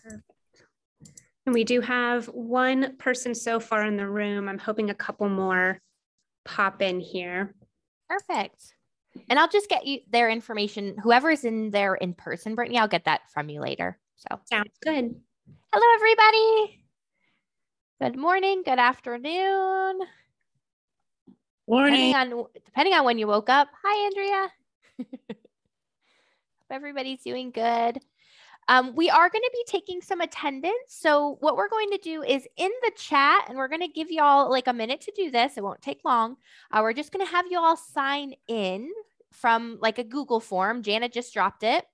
Perfect. And we do have one person so far in the room. I'm hoping a couple more pop in here. Perfect. And I'll just get you their information. Whoever's in there in person, Brittany, I'll get that from you later. So sounds good. Hello, everybody. Good morning. Good afternoon. Morning. Depending on when you woke up. Hi, Andrea. Hope everybody's doing good. We are going to be taking some attendance. So what we're going to do is in the chat, and we're going to give you all like a minute to do this. It won't take long. We're just going to have you all sign in from like a Google form. Jana just dropped it.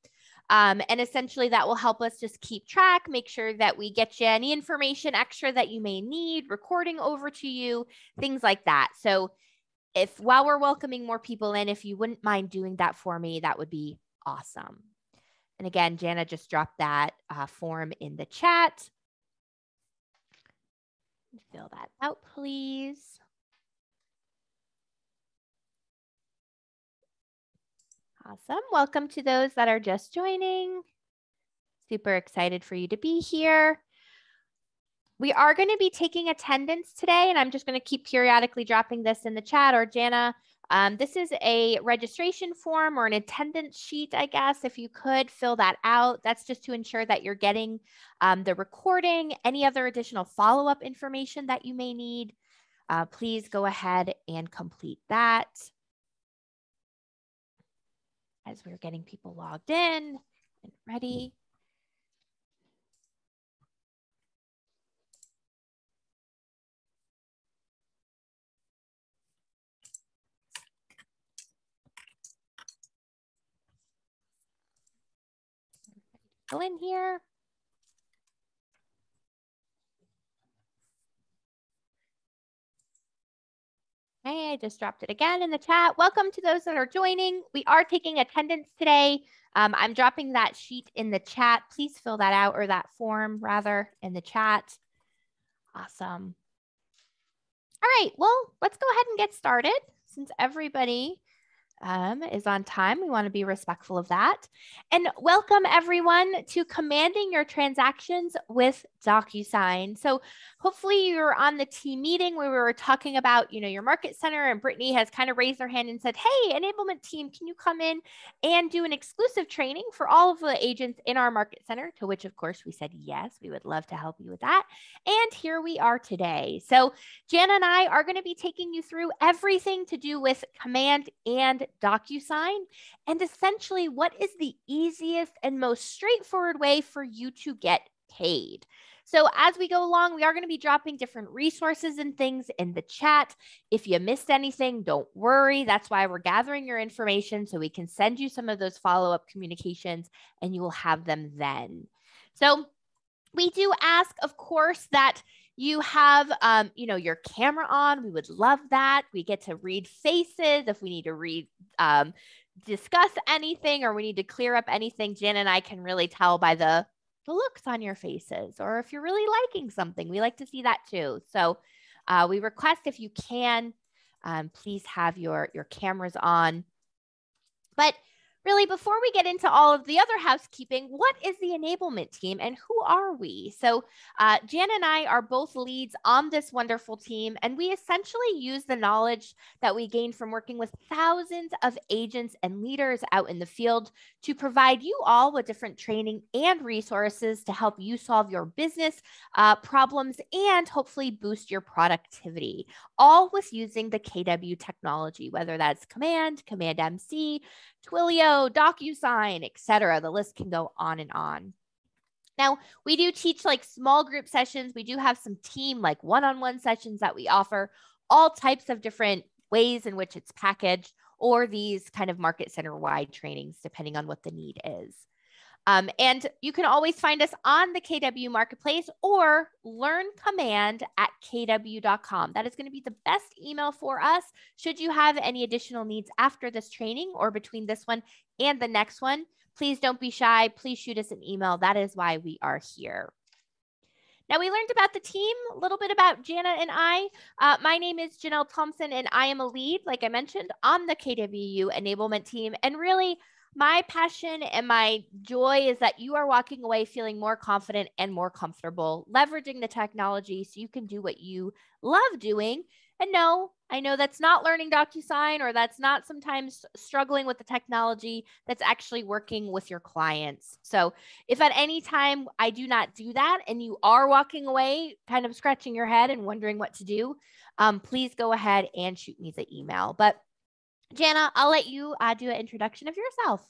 And essentially that will help us just keep track, make sure that we get you any information extra that you may need, recording over to you, things like that. So if while we're welcoming more people in, if you wouldn't mind doing that for me, that would be awesome. And again, Jana just dropped that form in the chat. Fill that out, please. Awesome. Welcome to those that are just joining. Super excited for you to be here. We are going to be taking attendance today, and I'm just going to keep periodically dropping this in the chat, or Jana, this is a registration form or an attendance sheet, I guess, if you could fill that out. That's just to ensure that you're getting the recording, any other additional follow-up information that you may need. Please go ahead and complete that. As we're getting people logged in and ready. Go in here. Okay, I just dropped it again in the chat. Welcome to those that are joining. We are taking attendance today. I'm dropping that sheet in the chat. Please fill that out, or that form rather, in the chat. Awesome. All right, well, let's go ahead and get started. Since everybody is on time, we want to be respectful of that. And welcome everyone to Commanding Your Transactions with DocuSign. So hopefully you're on the team meeting where we were talking about, your market center, and Brittany has kind of raised her hand and said, hey, enablement team, can you come in and do an exclusive training for all of the agents in our market center? To which of course we said, yes, we would love to help you with that. And here we are today. So Jana and I are going to be taking you through everything to do with Command and DocuSign, and essentially what is the easiest and most straightforward way for you to get paid. So as we go along, we are going to be dropping different resources and things in the chat. If you missed anything, don't worry. That's why we're gathering your information so we can send you some of those follow-up communications and you will have them then. So we do ask, of course, that you have, your camera on. We would love that. We get to read faces. If we need to discuss anything, or we need to clear up anything, Jen and I can really tell by the looks on your faces, or if you're really liking something, we like to see that too. So we request, if you can, please have your cameras on. But really, before we get into all of the other housekeeping, what is the enablement team and who are we? So Jan and I are both leads on this wonderful team, and we essentially use the knowledge that we gain from working with thousands of agents and leaders out in the field to provide you all with different training and resources to help you solve your business problems and hopefully boost your productivity, all with using the KW technology, whether that's Command, Command MC, Twilio, DocuSign, etc. The list can go on and on. Now, we do teach like small group sessions. We do have some team like one-on-one sessions that we offer, all types of different ways in which it's packaged, or these kind of market center wide trainings, depending on what the need is. And you can always find us on the KW Marketplace or learn Command at kw.com. That is going to be the best email for us should you have any additional needs after this training or between this one and the next one. Please don't be shy. Please shoot us an email. That is why we are here. Now, we learned about the team, a little bit about Jana and I. My name is Janelle Thompson, and I am a lead, like I mentioned, on the KWU enablement team. And really, My passion and my joy is that you are walking away feeling more confident and more comfortable, leveraging the technology so you can do what you love doing. And no, I know that's not learning DocuSign, or that's not sometimes struggling with the technology. That's actually working with your clients. So if at any time I do not do that and you are walking away kind of scratching your head and wondering what to do, please go ahead and shoot me the email. But Jana, I'll let you do an introduction of yourself.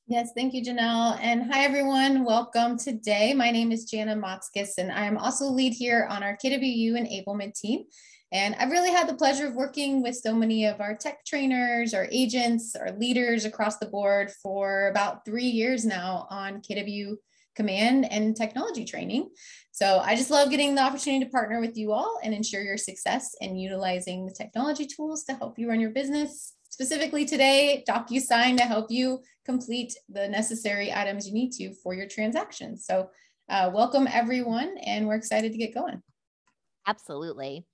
Yes, thank you, Janelle. And hi, everyone. Welcome today. My name is Jana Motzkis, and I'm also lead here on our KWU Enablement team. And I've really had the pleasure of working with so many of our tech trainers, our agents, our leaders across the board for about 3 years now on KWU command and technology training. So I just love getting the opportunity to partner with you all and ensure your success in utilizing the technology tools to help you run your business. Specifically today, DocuSign to help you complete the necessary items you need to for your transactions. So welcome everyone, and we're excited to get going. Absolutely.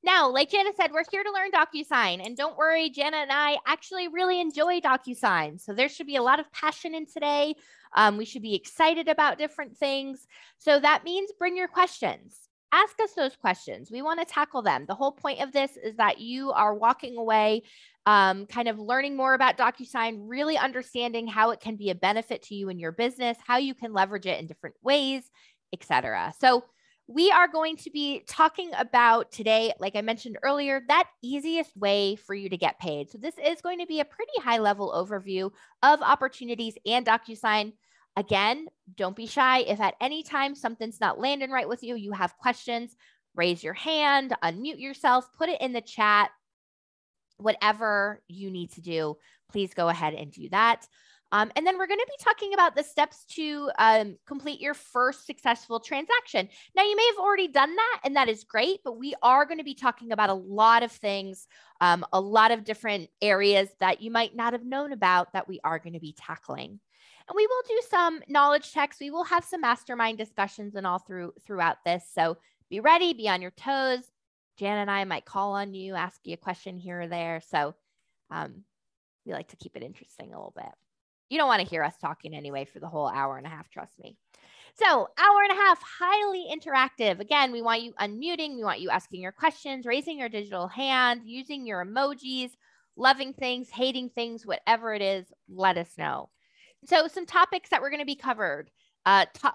Now, like Jana said, we're here to learn DocuSign, and don't worry, Jana and I actually really enjoy DocuSign. So there should be a lot of passion in today. We should be excited about different things. So that means bring your questions. Ask us those questions. We want to tackle them. The whole point of this is that you are walking away kind of learning more about DocuSign, really understanding how it can be a benefit to you in your business, how you can leverage it in different ways, etc. So we are going to be talking about today, like I mentioned earlier, that easiest way for you to get paid. So this is going to be a pretty high level overview of opportunities and DocuSign. Again, don't be shy. If at any time something's not landing right with you, you have questions, raise your hand, unmute yourself, put it in the chat. Whatever you need to do, please go ahead and do that. And then we're going to be talking about the steps to complete your first successful transaction. Now, you may have already done that, and that is great, but we are going to be talking about a lot of things, a lot of different areas that you might not have known about that we are going to be tackling. And we will do some knowledge checks. We will have some mastermind discussions and all throughout this. So be ready, be on your toes. Jan and I might call on you, ask you a question here or there. So we like to keep it interesting a little bit. You don't want to hear us talking anyway for the whole hour and a half, trust me. So hour and a half, highly interactive. Again, we want you unmuting. We want you asking your questions, raising your digital hand, using your emojis, loving things, hating things, whatever it is, let us know. So some topics that we're going to be covered.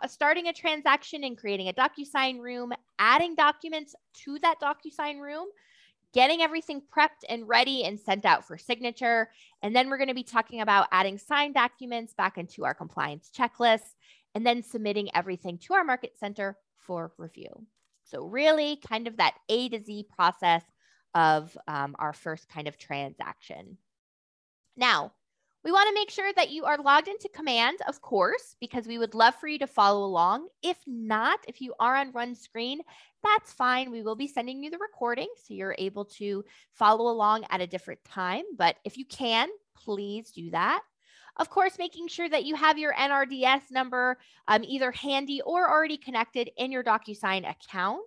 Starting a transaction and creating a DocuSign room, adding documents to that DocuSign room, getting everything prepped and ready and sent out for signature. And then we're going to be talking about adding signed documents back into our compliance checklist, and then submitting everything to our market center for review. So really kind of that A to Z process of our first kind of transaction. Now, we want to make sure that you are logged into Command, of course, because we would love for you to follow along. If not, if you are on run screen, that's fine. We will be sending you the recording, so you're able to follow along at a different time. But if you can, please do that. Of course, making sure that you have your NRDS number either handy or already connected in your DocuSign account.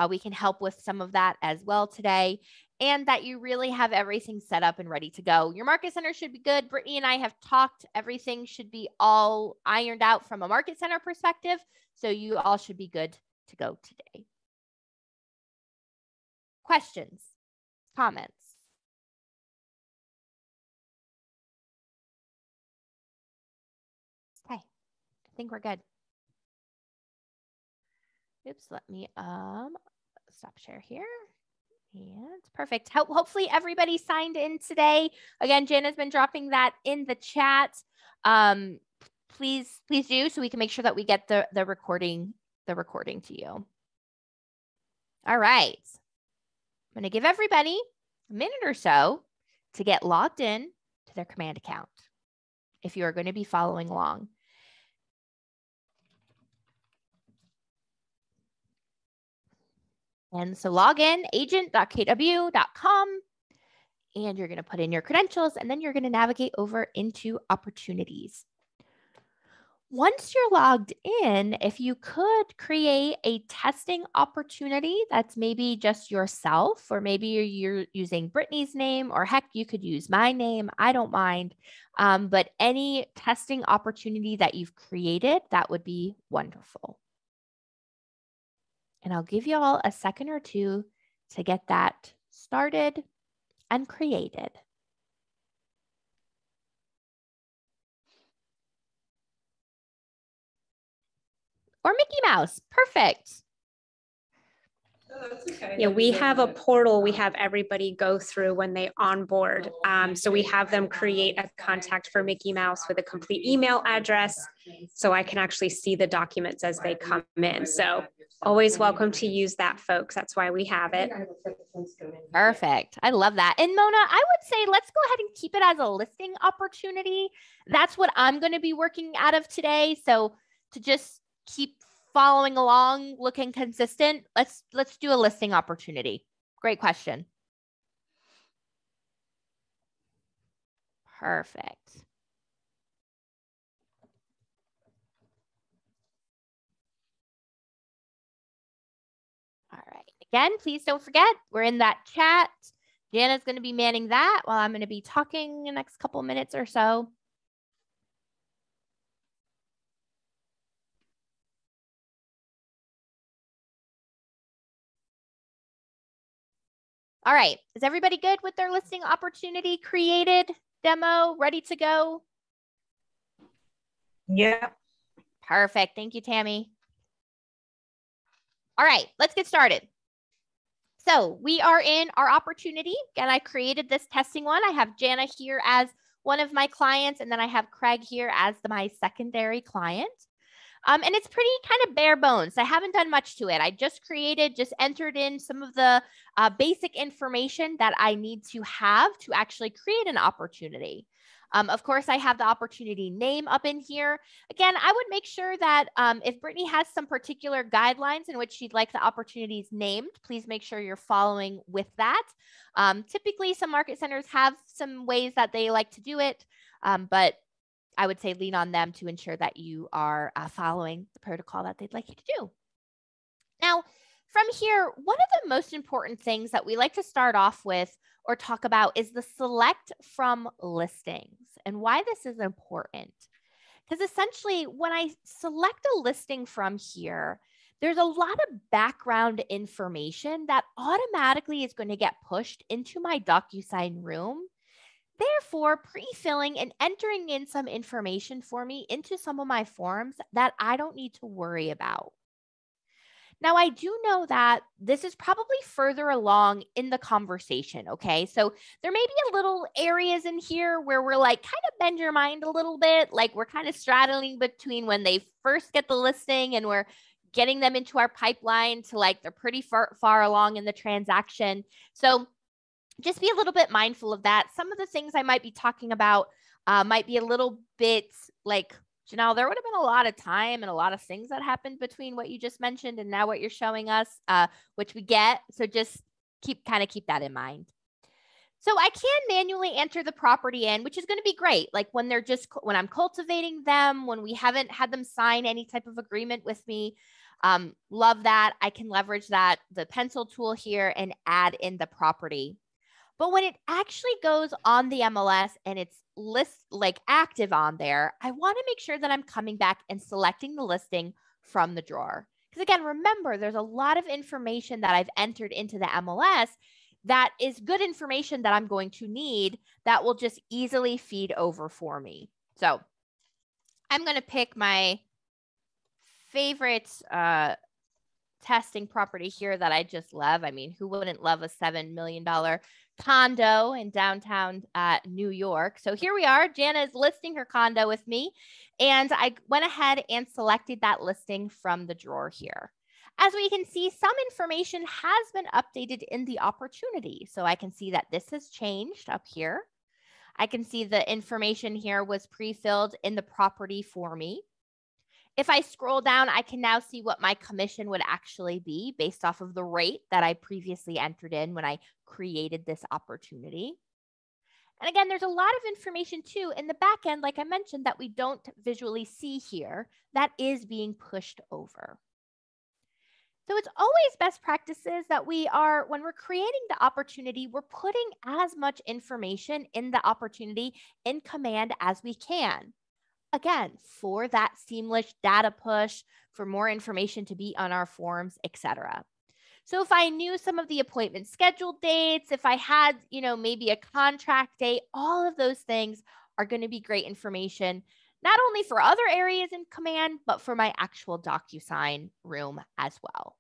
We can help with some of that as well today, and that you really have everything set up and ready to go. Your market center should be good. Brittany and I have talked. Everything should be all ironed out from a market center perspective, so you all should be good to go today. Questions, comments? Okay, I think we're good. Oops, let me stop share here. And perfect. Hopefully everybody signed in today. Again, Jen has been dropping that in the chat. Please do, so we can make sure that we get the recording to you. All right. I'm going to give everybody a minute or so to get logged in to their command account if you are going to be following along. And so log in, agent.kw.com, and you're going to put in your credentials, and then you're going to navigate over into opportunities. Once you're logged in, if you could create a testing opportunity that's maybe just yourself, or maybe you're using Brittany's name, or heck, you could use my name. I don't mind. But any testing opportunity that you've created, that would be wonderful. And I'll give you all a second or two to get that started and created. Or Mickey Mouse. Perfect. Oh, that's okay. Yeah, we have a portal we have everybody go through when they onboard. So we have them create a contact for Mickey Mouse with a complete email address, so I can actually see the documents as they come in. So always welcome to use that, folks. That's why we have it. Perfect. I love that. And Mona, I would say let's go ahead and keep it as a listing opportunity. That's what I'm going to be working out of today. So to just keep following along, looking consistent, let's do a listing opportunity. Great question. Perfect. All right. Again, please don't forget, we're in that chat. Jana's going to be manning that while I'm going to be talking the next couple minutes or so. All right. Is everybody good with their listing opportunity created, demo, ready to go? Yeah. Perfect. Thank you, Tammy. All right, let's get started. So we are in our opportunity. Again, I created this testing one. I have Jana here as one of my clients, and then I have Craig here as my secondary client. And it's pretty kind of bare bones. I haven't done much to it. I just entered in some of the basic information that I need to have to actually create an opportunity. Of course, I have the opportunity name up in here. Again, I would make sure that if Brittany has some particular guidelines in which she'd like the opportunities named, please make sure you're following with that. Typically, some market centers have some ways that they like to do it, but I would say lean on them to ensure that you are following the protocol that they'd like you to do. Now, from here, one of the most important things that we like to start off with or talk about is the select from listings and why this is important. Because essentially, when I select a listing from here, there's a lot of background information that automatically is going to get pushed into my DocuSign room. Therefore, pre-filling and entering in some information for me into some of my forms that I don't need to worry about. Now, I do know that this is probably further along in the conversation, okay? So there may be a little areas in here where we're like, kind of bend your mind a little bit, like we're kind of straddling between when they first get the listing and we're getting them into our pipeline to like they're pretty far along in the transaction. So just be a little bit mindful of that. Some of the things I might be talking about might be a little bit like, Janelle, there would have been a lot of time and a lot of things that happened between what you just mentioned and now what you're showing us, which we get. So just keep that in mind. So I can manually enter the property in, which is going to be great. Like when I'm cultivating them, when we haven't had them sign any type of agreement with me. Love that. I can leverage the pencil tool here and add in the property. But when it actually goes on the MLS and it's active on there, I want to make sure that I'm coming back and selecting the listing from the drawer. Because again, remember, there's a lot of information that I've entered into the MLS that is good information that I'm going to need that will just easily feed over for me. So I'm going to pick my favorite testing property here that I just love. I mean, who wouldn't love a $7 million condo in downtown New York? So here we are. Jana is listing her condo with me. And I went ahead and selected that listing from the drawer here. As we can see, some information has been updated in the opportunity. So I can see that this has changed up here. I can see the information here was pre-filled in the property for me. If I scroll down, I can now see what my commission would actually be based off of the rate that I previously entered in when I created this opportunity. And again, there's a lot of information too in the back end, like I mentioned, that we don't visually see here that is being pushed over. So it's always best practices that when we're creating the opportunity, we're putting as much information in the opportunity in command as we can. Again, for that seamless data push, for more information to be on our forms, etc. So if I knew some of the appointment schedule dates, if I had, maybe a contract date, all of those things are going to be great information, not only for other areas in command, but for my actual DocuSign room as well.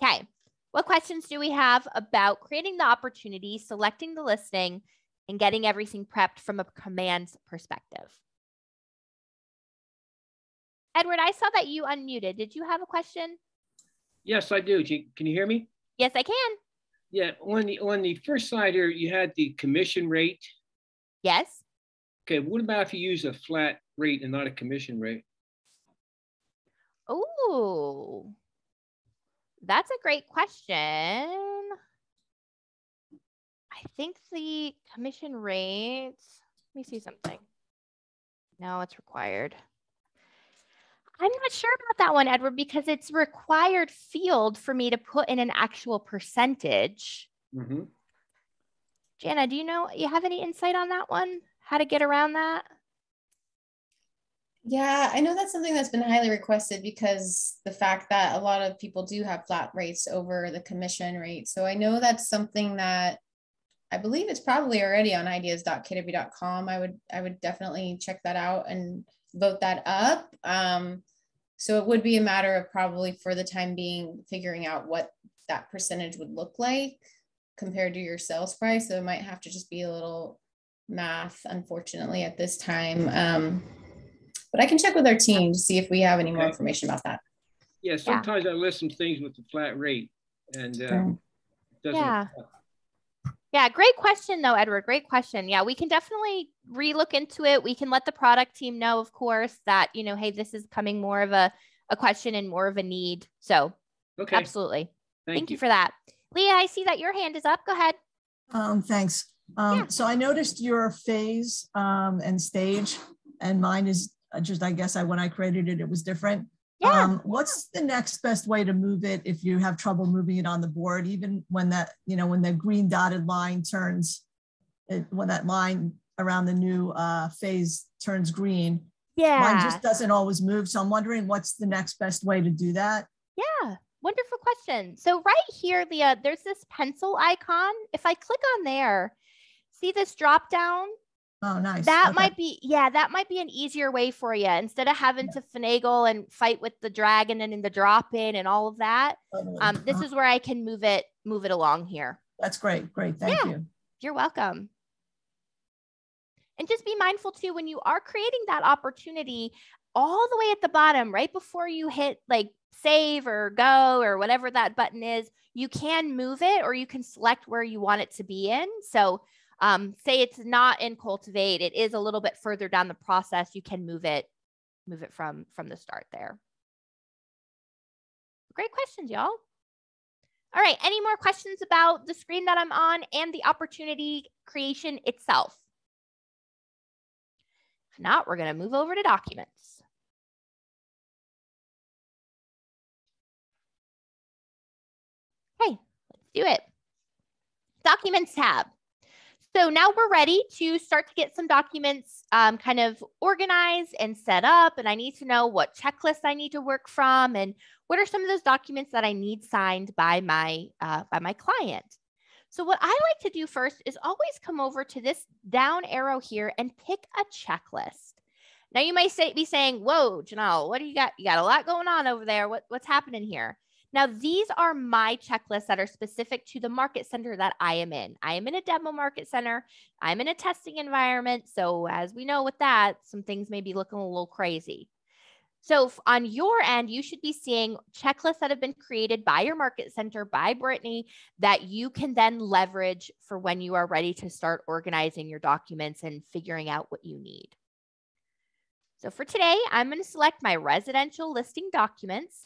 Okay, what questions do we have about creating the opportunity, selecting the listing, and getting everything prepped from a command perspective? Edward, I saw that you unmuted. Did you have a question? Yes, I do. Can you hear me? Yes, I can. Yeah, on the first slide here, you had the commission rate. Yes. Okay, what about if you use a flat rate and not a commission rate? Oh, that's a great question. I think the commission rates, let me see something. No, it's required. I'm not sure about that one, Edward, because it's required field for me to put in an actual percentage. Mm-hmm. Jana, do you have any insight on that one? How to get around that? Yeah, I know that's something that's been highly requested because the fact that a lot of people do have flat rates over the commission rate. So I know that's something that I believe it's probably already on ideas.kw.com. I would definitely check that out and vote that up. So it would be a matter of probably for the time being figuring out what that percentage would look like compared to your sales price. So it might have to just be a little math, unfortunately, at this time. But I can check with our team to see if we have any more information about that. Yeah, sometimes I list some things with the flat rate and doesn't. Yeah, great question though, Edward. Great question. Yeah, we can definitely relook into it. We can let the product team know, of course, that, hey, this is becoming more of a question and more of a need. So okay, absolutely. Thank you for that. Leah, I see that your hand is up. Go ahead. Thanks. So I noticed your phase and stage, and mine is just, I guess when I created it, it was different. Yeah. What's the next best way to move it if you have trouble moving it on the board, even when that, when the green dotted line turns, when that line around the new phase turns green? Yeah. Mine just doesn't always move. So I'm wondering what's the next best way to do that? Yeah. Wonderful question. So right here, Leah, there's this pencil icon. If I click on there, see this drop down? Oh, nice. That might be, that might be an easier way for you instead of having to finagle and fight with the drag and then the drop in and all of that. Totally. This is where I can move it along here. That's great. Great. Thank you. You're welcome. And just be mindful too, when you are creating that opportunity, all the way at the bottom, right before you hit like save or go or whatever that button is, you can move it or you can select where you want it to be in. So say it's not in Cultivate, it is a little bit further down the process, you can move it from the start there. Great questions, y'all. All right, any more questions about the screen that I'm on and the opportunity creation itself? If not, we're going to move over to documents. Okay, let's do it. Documents tab. So now we're ready to start to get some documents kind of organized and set up. And I need to know what checklist I need to work from and what are some of those documents that I need signed by my client. So what I like to do first is always come over to this down arrow here and pick a checklist. Now you might be saying, whoa, Janelle, what do you got? You got a lot going on over there. What's happening here? Now, these are my checklists that are specific to the market center that I am in. I am in a demo market center. I'm in a testing environment. So as we know with that, some things may be looking a little crazy. So on your end, you should be seeing checklists that have been created by your market center, by Brittany, that you can then leverage for when you are ready to start organizing your documents and figuring out what you need. So for today, I'm going to select my residential listing documents.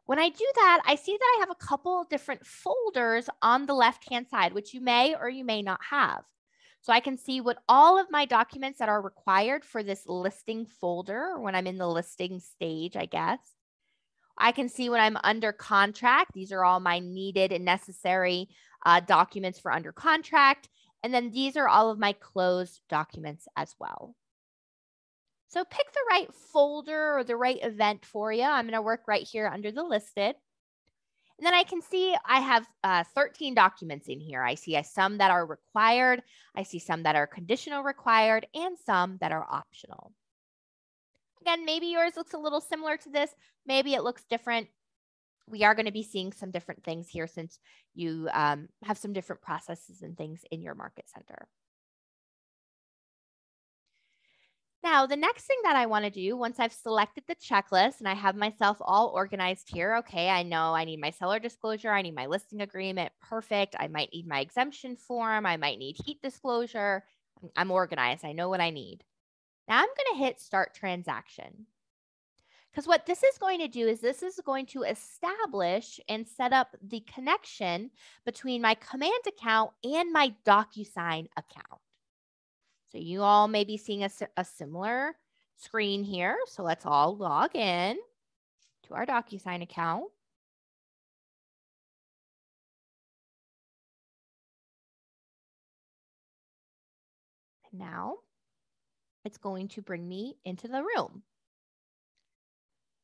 When I do that, I see that I have a couple different folders on the left-hand side, which you may or you may not have. So I can see what all of my documents that are required for this listing folder, or when I'm in the listing stage, I guess. I can see when I'm under contract. These are all my needed and necessary documents for under contract. And then these are all of my closed documents as well. So pick the right folder or the right event for you. I'm going to work right here under the listed. And then I can see I have 13 documents in here. I see some that are required. I see some that are conditional required and some that are optional. Again, maybe yours looks a little similar to this. Maybe it looks different. We are going to be seeing some different things here since you have some different processes and things in your market center. Now, the next thing that I want to do once I've selected the checklist and I have myself all organized here, okay, I know I need my seller disclosure, I need my listing agreement, perfect. I might need my exemption form, I might need heat disclosure. I'm organized, I know what I need. Now I'm going to hit start transaction. Because what this is going to do is this is going to establish and set up the connection between my command account and my DocuSign account. So you all may be seeing a similar screen here. So let's all log in to our DocuSign account. And now it's going to bring me into the room.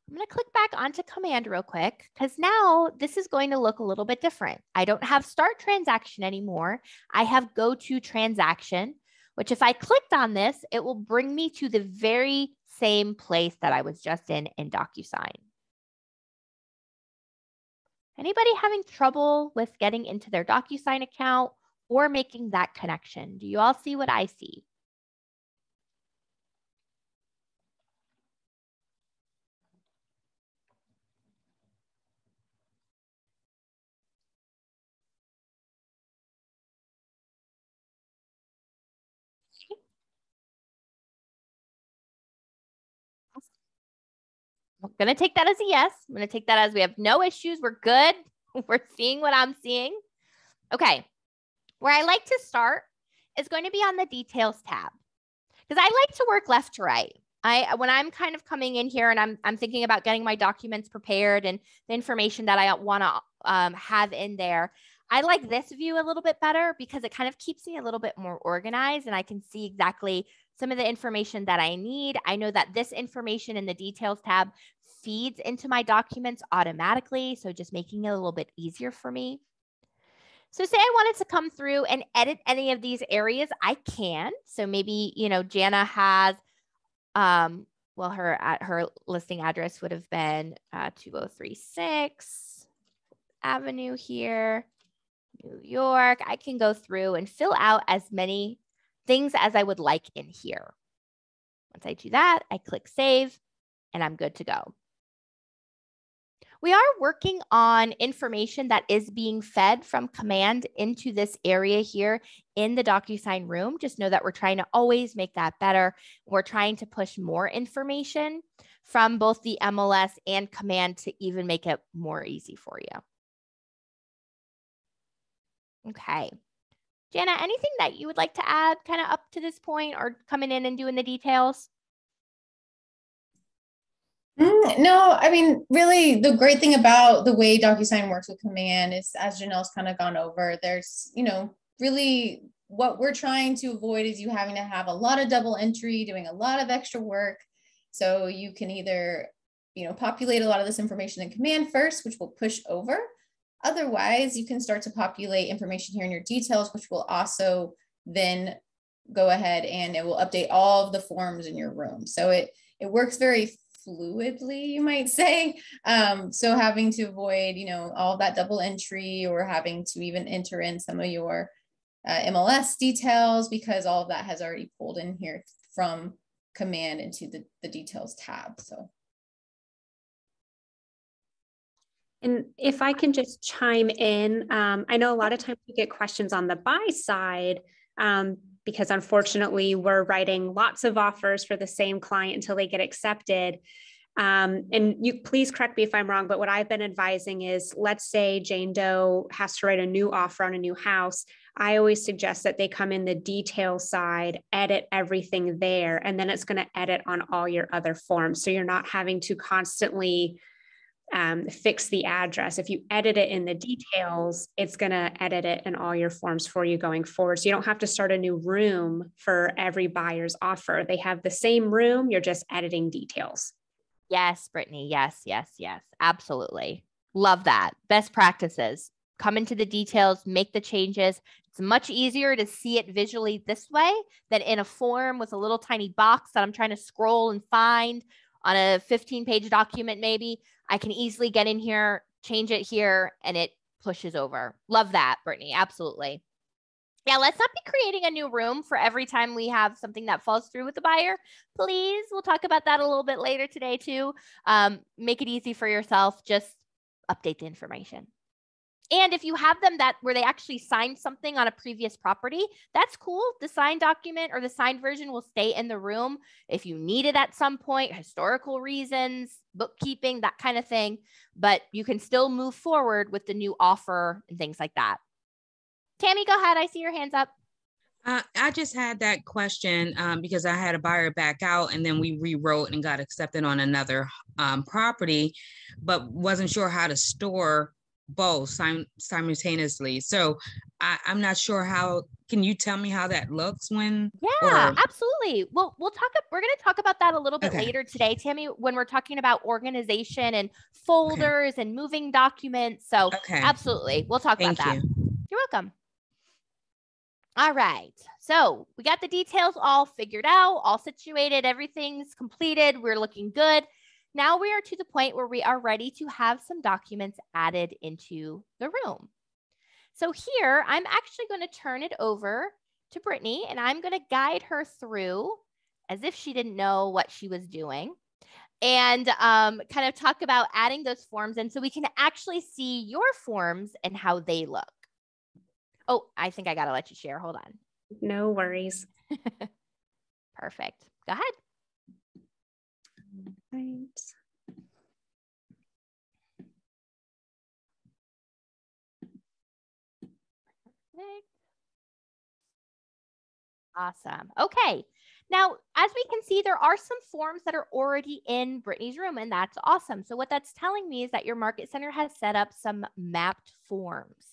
I'm going to click back onto command real quick because now this is going to look a little bit different. I don't have start transaction anymore. I have go to transaction, which if I clicked on this, it will bring me to the very same place that I was just in DocuSign. Anybody having trouble with getting into their DocuSign account or making that connection? Do you all see what I see? I'm going to take that as a yes. I'm going to take that as we have no issues. We're good. We're seeing what I'm seeing. Okay. Where I like to start is going to be on the details tab because I like to work left to right. When I'm kind of coming in here and I'm thinking about getting my documents prepared and the information that I want to have in there, I like this view a little bit better because it kind of keeps me a little bit more organized and I can see exactly some of the information that I need. I know that this information in the details tab feeds into my documents automatically. So just making it a little bit easier for me. So say I wanted to come through and edit any of these areas, I can. So maybe, you know, Jana has, well, her listing address would have been 2036 Avenue here, New York. I can go through and fill out as many things as I would like in here. Once I do that, I click save and I'm good to go. We are working on information that is being fed from command into this area here in the DocuSign room. Just know that we're trying to always make that better. We're trying to push more information from both the MLS and command to even make it more easy for you. Okay. Jana, anything that you would like to add kind of up to this point or coming in and doing the details? No, I mean, really the great thing about the way DocuSign works with command is, as Janelle's kind of gone over, there's, you know, really what we're trying to avoid is you having to have a lot of double entry, doing a lot of extra work. So you can either, you know, populate a lot of this information in command first, which will push over. Otherwise, you can start to populate information here in your details, which will also then go ahead and it will update all of the forms in your room. So it works very fluidly, you might say. So having to avoid, you know, all that double entry or having to even enter in some of your MLS details because all of that has already pulled in here from command into the details tab. So. And if I can just chime in, I know a lot of times we get questions on the buy side because unfortunately we're writing lots of offers for the same client until they get accepted. And you please correct me if I'm wrong, but what I've been advising is, let's say Jane Doe has to write a new offer on a new house. I always suggest that they come in the detail side, edit everything there, and then it's going to edit on all your other forms. So you're not having to constantly fix the address. If you edit it in the details, it's going to edit it in all your forms for you going forward. So you don't have to start a new room for every buyer's offer. They have the same room, you're just editing details. Yes, Brittany. Yes, yes, yes. Absolutely. Love that. Best practices. Come into the details, make the changes. It's much easier to see it visually this way than in a form with a little tiny box that I'm trying to scroll and find on a 15-page document maybe. I can easily get in here, change it here, and it pushes over. Love that, Brittany. Absolutely. Yeah, let's not be creating a new room for every time we have something that falls through with the buyer. Please, we'll talk about that a little bit later today too. Make it easy for yourself. Just update the information. And if you have them that where they actually signed something on a previous property, that's cool. The signed document or the signed version will stay in the room if you need it at some point, historical reasons, bookkeeping, that kind of thing. But you can still move forward with the new offer and things like that. Tammy, go ahead. I see your hands up. I just had that question because I had a buyer back out and then we rewrote and got accepted on another property, but wasn't sure how to store both simultaneously. So I'm not sure how. Can you tell me how that looks when? Yeah, absolutely. Well, we're going to talk about that a little bit later today, Tammy, when we're talking about organization and folders and moving documents. So absolutely. We'll talk about that. You're welcome. All right. So we got the details all figured out, all situated. Everything's completed. We're looking good. Now we are to the point where we are ready to have some documents added into the room. So here, I'm actually going to turn it over to Brittany, and I'm going to guide her through as if she didn't know what she was doing and kind of talk about adding those forms in so we can actually see your forms and how they look. Oh, I think I got to let you share. Hold on. No worries. Perfect. Go ahead. Right. Awesome. Okay. Now, as we can see, there are some forms that are already in Brittany's room, and that's awesome. So what that's telling me is that your Market Center has set up some mapped forms.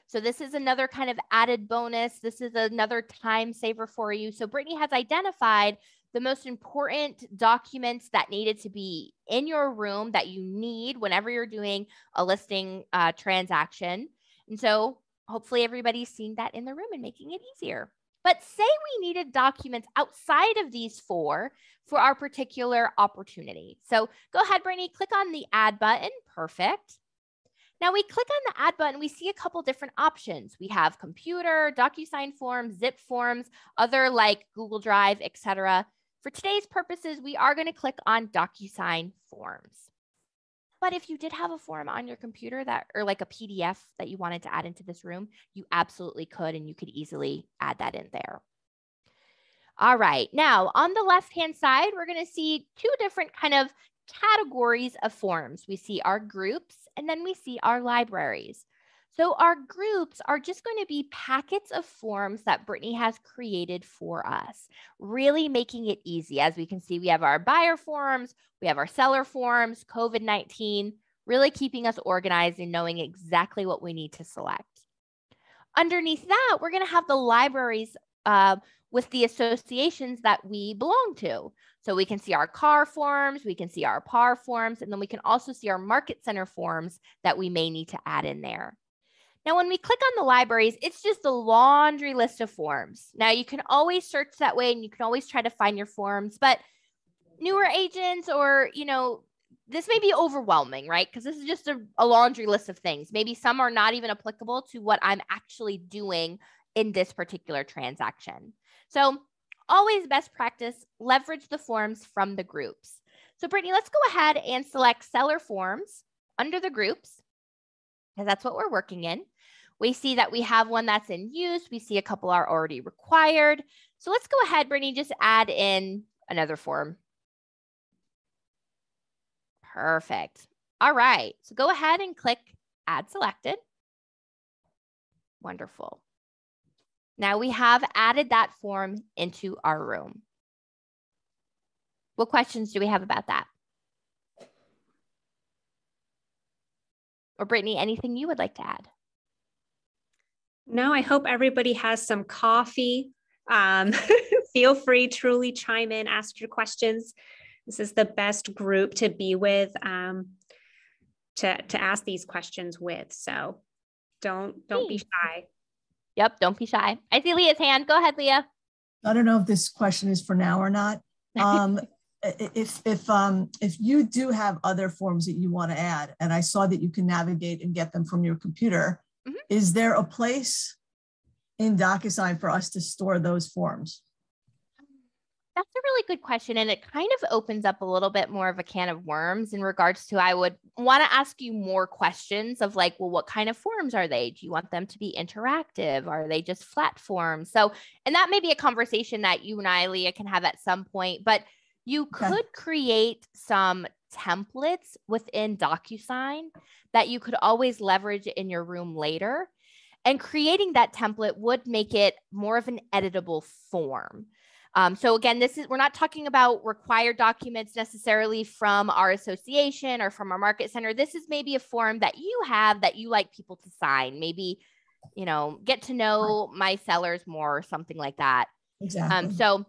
So this is another kind of added bonus. This is another time saver for you. So Brittany has identified the most important documents that needed to be in your room that you need whenever you're doing a listing transaction. And so hopefully everybody's seeing that in the room and making it easier. But say we needed documents outside of these four for our particular opportunity. So go ahead, Brittany, click on the add button. Perfect. Now we click on the add button, we see a couple different options. We have computer, DocuSign forms, zip forms, other like Google Drive, etc. For today's purposes, we are going to click on DocuSign forms. But if you did have a form on your computer that, or like a PDF that you wanted to add into this room, you absolutely could, and you could easily add that in there. All right, now on the left-hand side, we're going to see two different kind of categories of forms. We see our groups, and then we see our libraries. So our groups are just going to be packets of forms that Brittany has created for us, really making it easy. As we can see, we have our buyer forms, we have our seller forms, COVID-19, really keeping us organized and knowing exactly what we need to select. Underneath that, we're going to have the libraries with the associations that we belong to. So we can see our car forms, we can see our PAR forms, and then we can also see our Market Center forms that we may need to add in there. Now, when we click on the libraries, it's just a laundry list of forms. Now, you can always search that way and you can always try to find your forms, but newer agents or, you know, this may be overwhelming, right? Because this is just a laundry list of things. Maybe some are not even applicable to what I'm actually doing in this particular transaction. So always best practice, leverage the forms from the groups. So Brittany, let's go ahead and select seller forms under the groups, because that's what we're working in. We see that we have one that's in use. We see a couple are already required. So let's go ahead, Brittany, just add in another form. Perfect. All right. So go ahead and click Add Selected. Wonderful. Now we have added that form into our room. What questions do we have about that? Or Brittany, anything you would like to add? No, I hope everybody has some coffee. Feel free, truly chime in, ask your questions. This is the best group to be with, to ask these questions with. So don't be shy. Yep, don't be shy. I see Leah's hand. Go ahead, Leah. I don't know if this question is for now or not. If you do have other forms that you want to add, and I saw that you can navigate and get them from your computer, is there a place in DocuSign for us to store those forms? That's a really good question. And it kind of opens up a little bit more of a can of worms in regards to, I would want to ask you more questions of like, well, what kind of forms are they? Do you want them to be interactive? Are they just flat forms? So, and that may be a conversation that you and I, Leah, can have at some point, but you could create some templates within DocuSign that you could always leverage in your room later. And creating that template would make it more of an editable form. So again, we're not talking about required documents necessarily from our association or from our market center. This is maybe a form that you have that you like people to sign. Maybe, get to know my sellers more or something like that. Exactly. So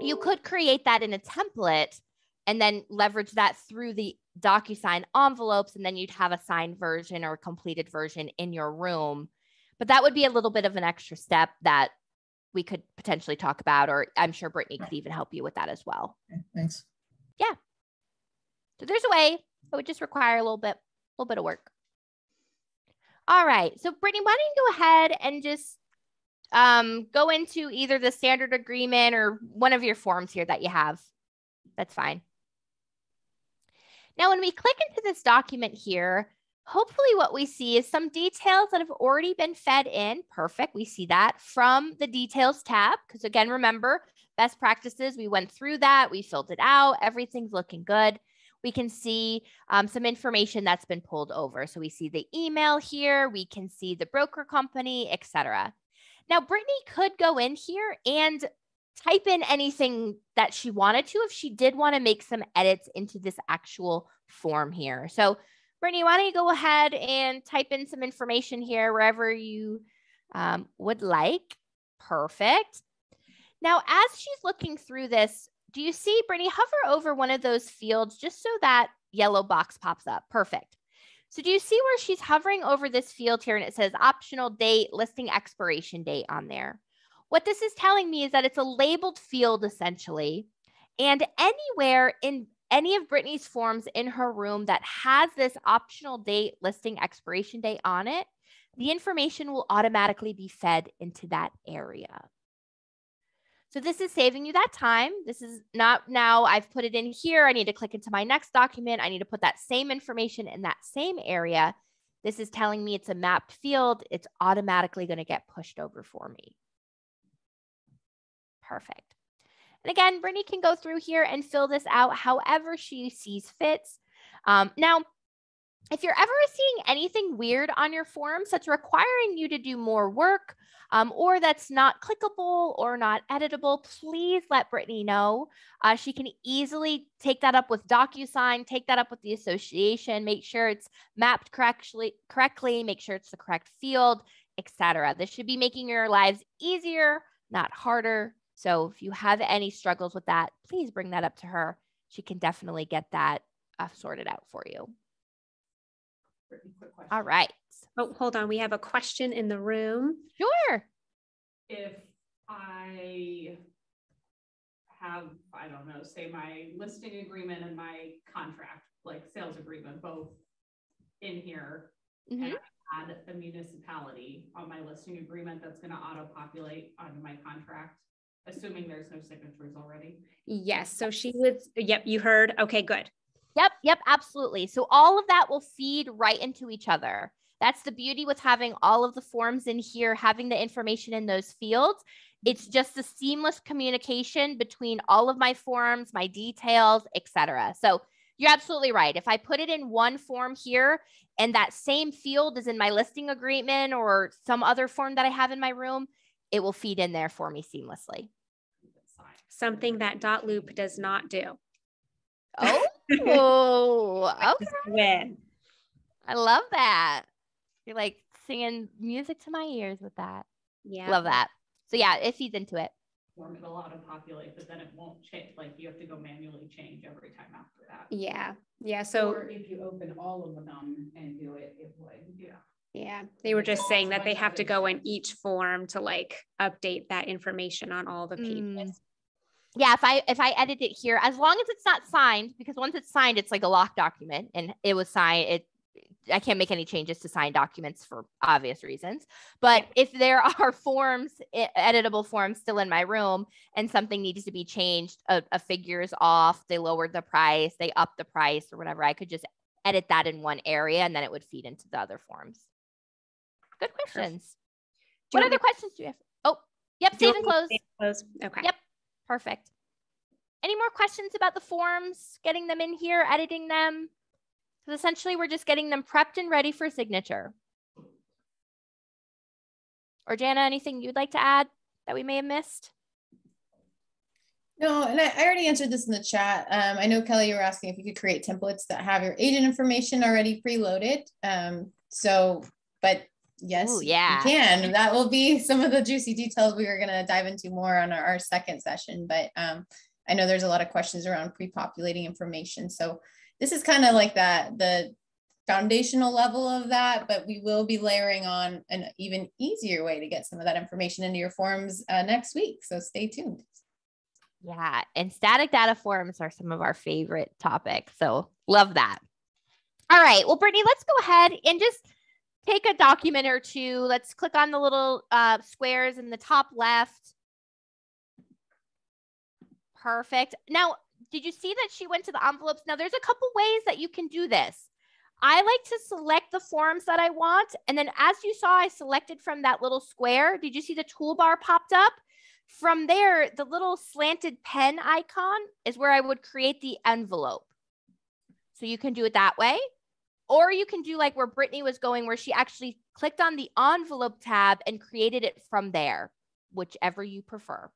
you could create that in a template and then leverage that through the DocuSign envelopes. And then you'd have a signed version or a completed version in your room. But that would be a little bit of an extra step that we could potentially talk about, or I'm sure Brittany could even help you with that as well. Okay, thanks. Yeah. So there's a way. It would just require a little bit of work. All right. So Brittany, why don't you go ahead and just go into either the standard agreement or one of your forms here that you have. That's fine. Now, when we click into this document here, hopefully what we see is some details that have already been fed in. Perfect. We see that from the details tab. Because again, remember, best practices, we went through that. We filled it out. Everything's looking good. We can see some information that's been pulled over. So we see the email here. We can see the broker company, etc. Now, Brittany could go in here and type in anything that she wanted to if she did want to make some edits into this actual form here. So Brittany, why don't you go ahead and type in some information here wherever you would like. Perfect. Now, as she's looking through this, do you see, Brittany, hover over one of those fields just so that yellow box pops up? Perfect. So do you see where she's hovering over this field here and it says optional date, listing expiration date on there? What this is telling me is that it's a labeled field essentially, and anywhere in any of Brittany's forms in her room that has this optional date, listing expiration date on it, the information will automatically be fed into that area. So this is saving you that time. This is not now I've put it in here. I need to click into my next document. I need to put that same information in that same area. This is telling me it's a mapped field. It's automatically going to get pushed over for me. Perfect. And again, Brittany can go through here and fill this out however she sees fits. Now, if you're ever seeing anything weird on your forms that's requiring you to do more work or that's not clickable or not editable, please let Brittany know. She can easily take that up with DocuSign, take that up with the association, make sure it's mapped correctly, make sure it's the correct field, etc. This should be making your lives easier, not harder. So if you have any struggles with that, please bring that up to her. She can definitely get that sorted out for you. All right. Oh, hold on. We have a question in the room. Sure. If I have, I don't know, say my listing agreement and my contract, like sales agreement, both in here, and I add a municipality on my listing agreement, that's going to auto-populate onto my contract, assuming there's no signatures already. Yes. So she would, yep, you heard. Okay, good. Yep, absolutely. So all of that will feed right into each other. That's the beauty with having all of the forms in here, having the information in those fields. It's just a seamless communication between all of my forms, my details, etc. So You're absolutely right. If I put it in one form here and that same field is in my listing agreement or some other form that I have in my room, it will feed in there for me seamlessly. Something that .loop does not do. Oh, okay. Win. I love that. You're like singing music to my ears with that. Yeah. Love that. So yeah, it feeds into it. Form it'll auto-populate, but then it won't change. Like you have to go manually change every time after that. Yeah. Yeah. So or if you open all of them and do it, it would. Yeah. yeah, they were just saying that they have to go in each form to like update that information on all the pages. Yeah, if I edit it here, as long as it's not signed, because once it's signed, it's like a locked document and it was signed. I can't make any changes to signed documents for obvious reasons. But if there are forms, editable forms still in my room and something needs to be changed, a figure is off, they lowered the price, they upped the price or whatever, I could just edit that in one area and then it would feed into the other forms. Good questions. What other questions do you have? Oh, yep, save and close. Save and close. Okay. Yep, perfect. Any more questions about the forms, getting them in here, editing them? So essentially, we're just getting them prepped and ready for signature. Or Jana, anything you'd like to add that we may have missed? No, and I already answered this in the chat. I know, Kelly, you were asking if you could create templates that have your agent information already preloaded. But yes, ooh, yeah, you can. That will be some of the juicy details we are going to dive into more on our second session. But I know there's a lot of questions around pre-populating information. So this is kind of like the foundational level of that, but we will be layering on an even easier way to get some of that information into your forms next week. So stay tuned. Yeah, and static data forms are some of our favorite topics. So love that. All right, well, Brittany, let's go ahead and just take a document or two. Let's click on the little squares in the top left. Perfect. Now, did you see that she went to the envelopes? Now, there's a couple ways that you can do this. I like to select the forms that I want. And then as you saw, I selected from that little square. Did you see the toolbar popped up? From there, the little slanted pen icon is where I would create the envelope. So you can do it that way. Or you can do like where Brittany was going, where she actually clicked on the envelope tab and created it from there, whichever you prefer.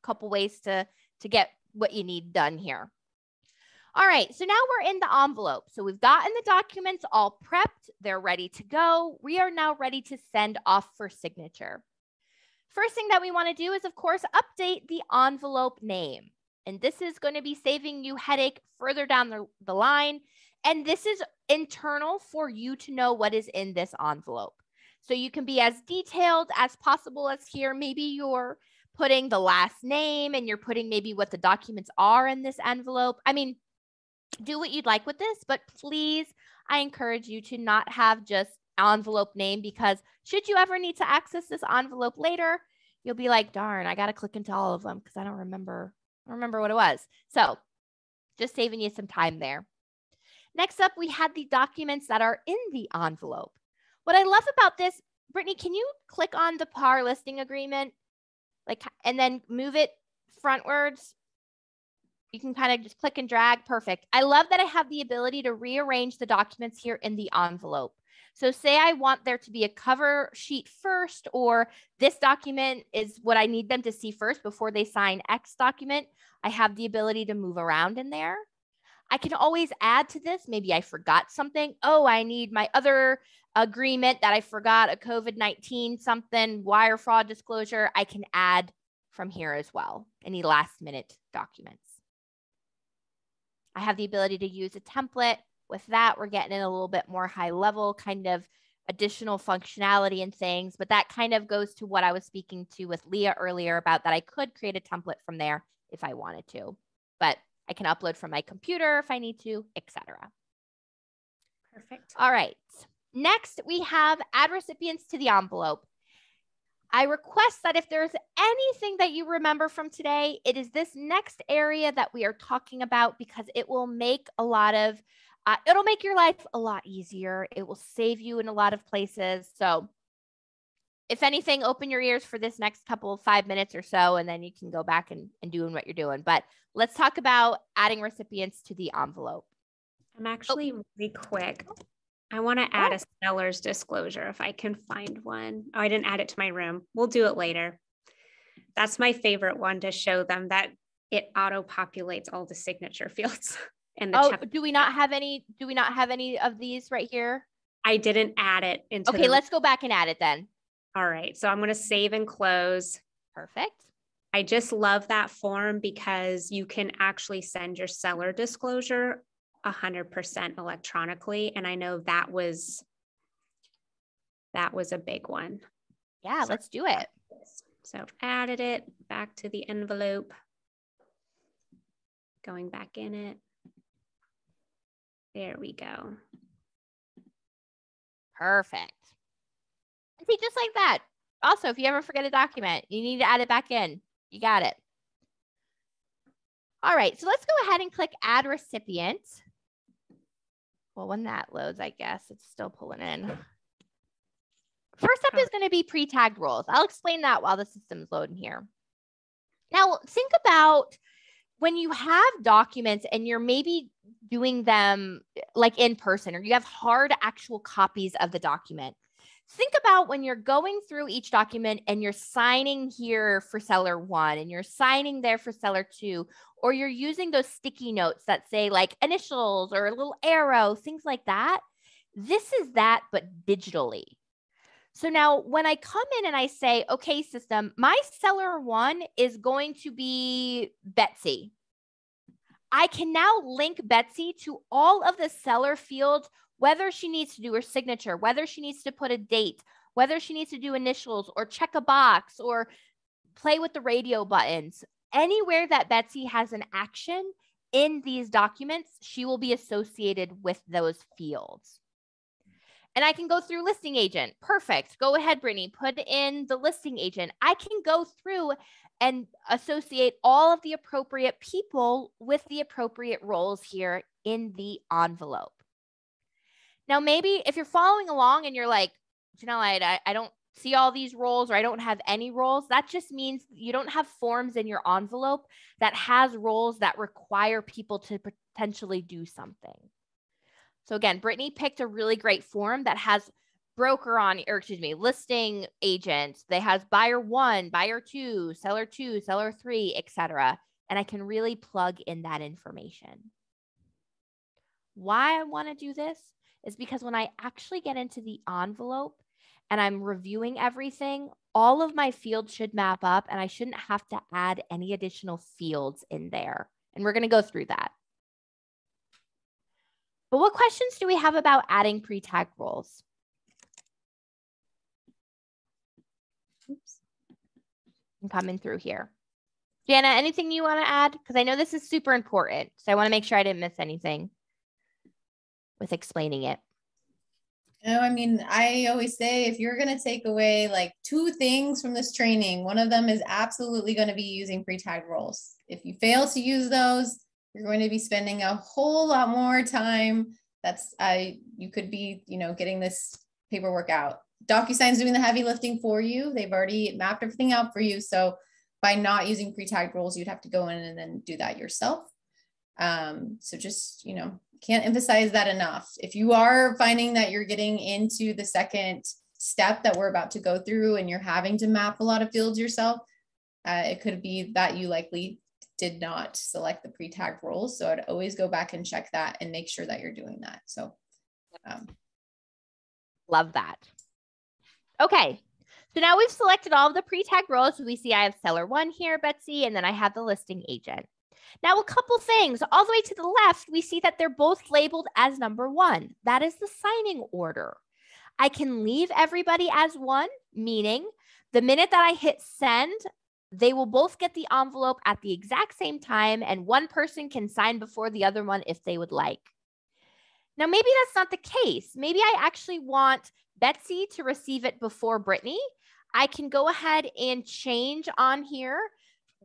Couple ways to get what you need done here. All right, so now we're in the envelope. So we've gotten the documents all prepped. They're ready to go. We are now ready to send off for signature. First thing that we want to do is, of course, update the envelope name. And this is going to be saving you headache further down the line. And this is internal for you to know what is in this envelope. So you can be as detailed as possible as here. Maybe you're putting the last name and you're putting maybe what the documents are in this envelope. I mean, do what you'd like with this, but please, I encourage you to not have just envelope name, because should you ever need to access this envelope later, you'll be like, darn, I got to click into all of them because I don't remember what it was. So just saving you some time there. Next up, we had the documents that are in the envelope. What I love about this, Brittany, can you click on the PAR listing agreement? And then move it frontwards. You can kind of just click and drag. Perfect. I love that I have the ability to rearrange the documents here in the envelope. So say I want there to be a cover sheet first, or this document is what I need them to see first before they sign X document. I have the ability to move around in there. I can always add to this. Maybe I forgot something. Oh, I need my other agreement that I forgot, a COVID-19 something, wire fraud disclosure. I can add from here as well, any last minute documents. I have the ability to use a template. With that, we're getting in a little bit more high level kind of additional functionality and things, but that kind of goes to what I was speaking to with Leah earlier about that I could create a template from there if I wanted to, but I can upload from my computer if I need to, etc. Perfect. All right. Next, we have add recipients to the envelope. I request that if there's anything that you remember from today, it is this next area that we are talking about, because it will make it'll make your life a lot easier. It will save you in a lot of places. So if anything, open your ears for this next couple of 5 minutes or so, and then you can go back and doing what you're doing. But let's talk about adding recipients to the envelope. I'm actually really quick. I want to add a seller's disclosure if I can find one. Oh, I didn't add it to my room. We'll do it later. That's my favorite one, to show them that it auto-populates all the signature fields in the chat. Do we not have any? Do we not have any of these right here? I didn't add it into. Okay, let's go back and add it then. All right, so I'm going to save and close. Perfect. I just love that form because you can actually send your seller disclosure 100% electronically. And I know that was a big one. Yeah, so let's do it. So added it back to the envelope, going back in it. There we go. Perfect. See, just like that. Also, if you ever forget a document, you need to add it back in. You got it. All right, so let's go ahead and click Add Recipient. Well, when that loads, I guess it's still pulling in. First up is going to be pre-tagged roles. I'll explain that while the system's loading here. Now, think about when you have documents and you're maybe doing them like in person, or you have hard actual copies of the document. Think about when you're going through each document and you're signing here for seller 1 and you're signing there for seller 2, or you're using those sticky notes that say like initials or a little arrow, things like that. This is that, but digitally. So now when I come in and I say, okay, system, my seller 1 is going to be Betsy. I can now link Betsy to all of the seller fields, whether she needs to do her signature, whether she needs to put a date, whether she needs to do initials or check a box or play with the radio buttons. Anywhere that Betsy has an action in these documents, she will be associated with those fields. And I can go through listing agent. Perfect. Go ahead, Brittany, put in the listing agent. I can go through and associate all of the appropriate people with the appropriate roles here in the envelope. Now, maybe if you're following along and you're like, Janelle, I don't see all these roles, or I don't have any roles, that just means you don't have forms in your envelope that has roles that require people to potentially do something. So again, Brittany picked a really great form that has broker on, or excuse me, listing agent. They has buyer 1, buyer 2, seller 3, etc. And I can really plug in that information. Why I want to do this is because when I actually get into the envelope and I'm reviewing everything, all of my fields should map up and I shouldn't have to add any additional fields in there. And we're going to go through that. But what questions do we have about adding pre-tagged roles? Oops. I'm coming through here. Jana, anything you want to add? Because I know this is super important. So I want to make sure I didn't miss anything with explaining it. No, I mean, I always say if you're going to take away like 2 things from this training, one of them is absolutely going to be using pre-tagged roles. If you fail to use those, you're going to be spending a whole lot more time. You could be, getting this paperwork out. DocuSign's doing the heavy lifting for you. They've already mapped everything out for you. So by not using pre-tagged roles, you'd have to go in and then do that yourself. So just, can't emphasize that enough. If you are finding that you're getting into the second step that we're about to go through and you're having to map a lot of fields yourself, it could be that you likely did not select the pre-tagged roles. So I'd always go back and check that and make sure that you're doing that. So love that. Okay, so now we've selected all of the pre-tagged roles. So we see I have seller 1 here, Betsy, and then I have the listing agent. Now, a couple things. All the way to the left, we see that they're both labeled as number 1. That is the signing order. I can leave everybody as 1, meaning the minute that I hit send, they will both get the envelope at the exact same time, and one person can sign before the other one if they would like. Now, maybe that's not the case. Maybe I actually want Betsy to receive it before Brittany. I can go ahead and change on here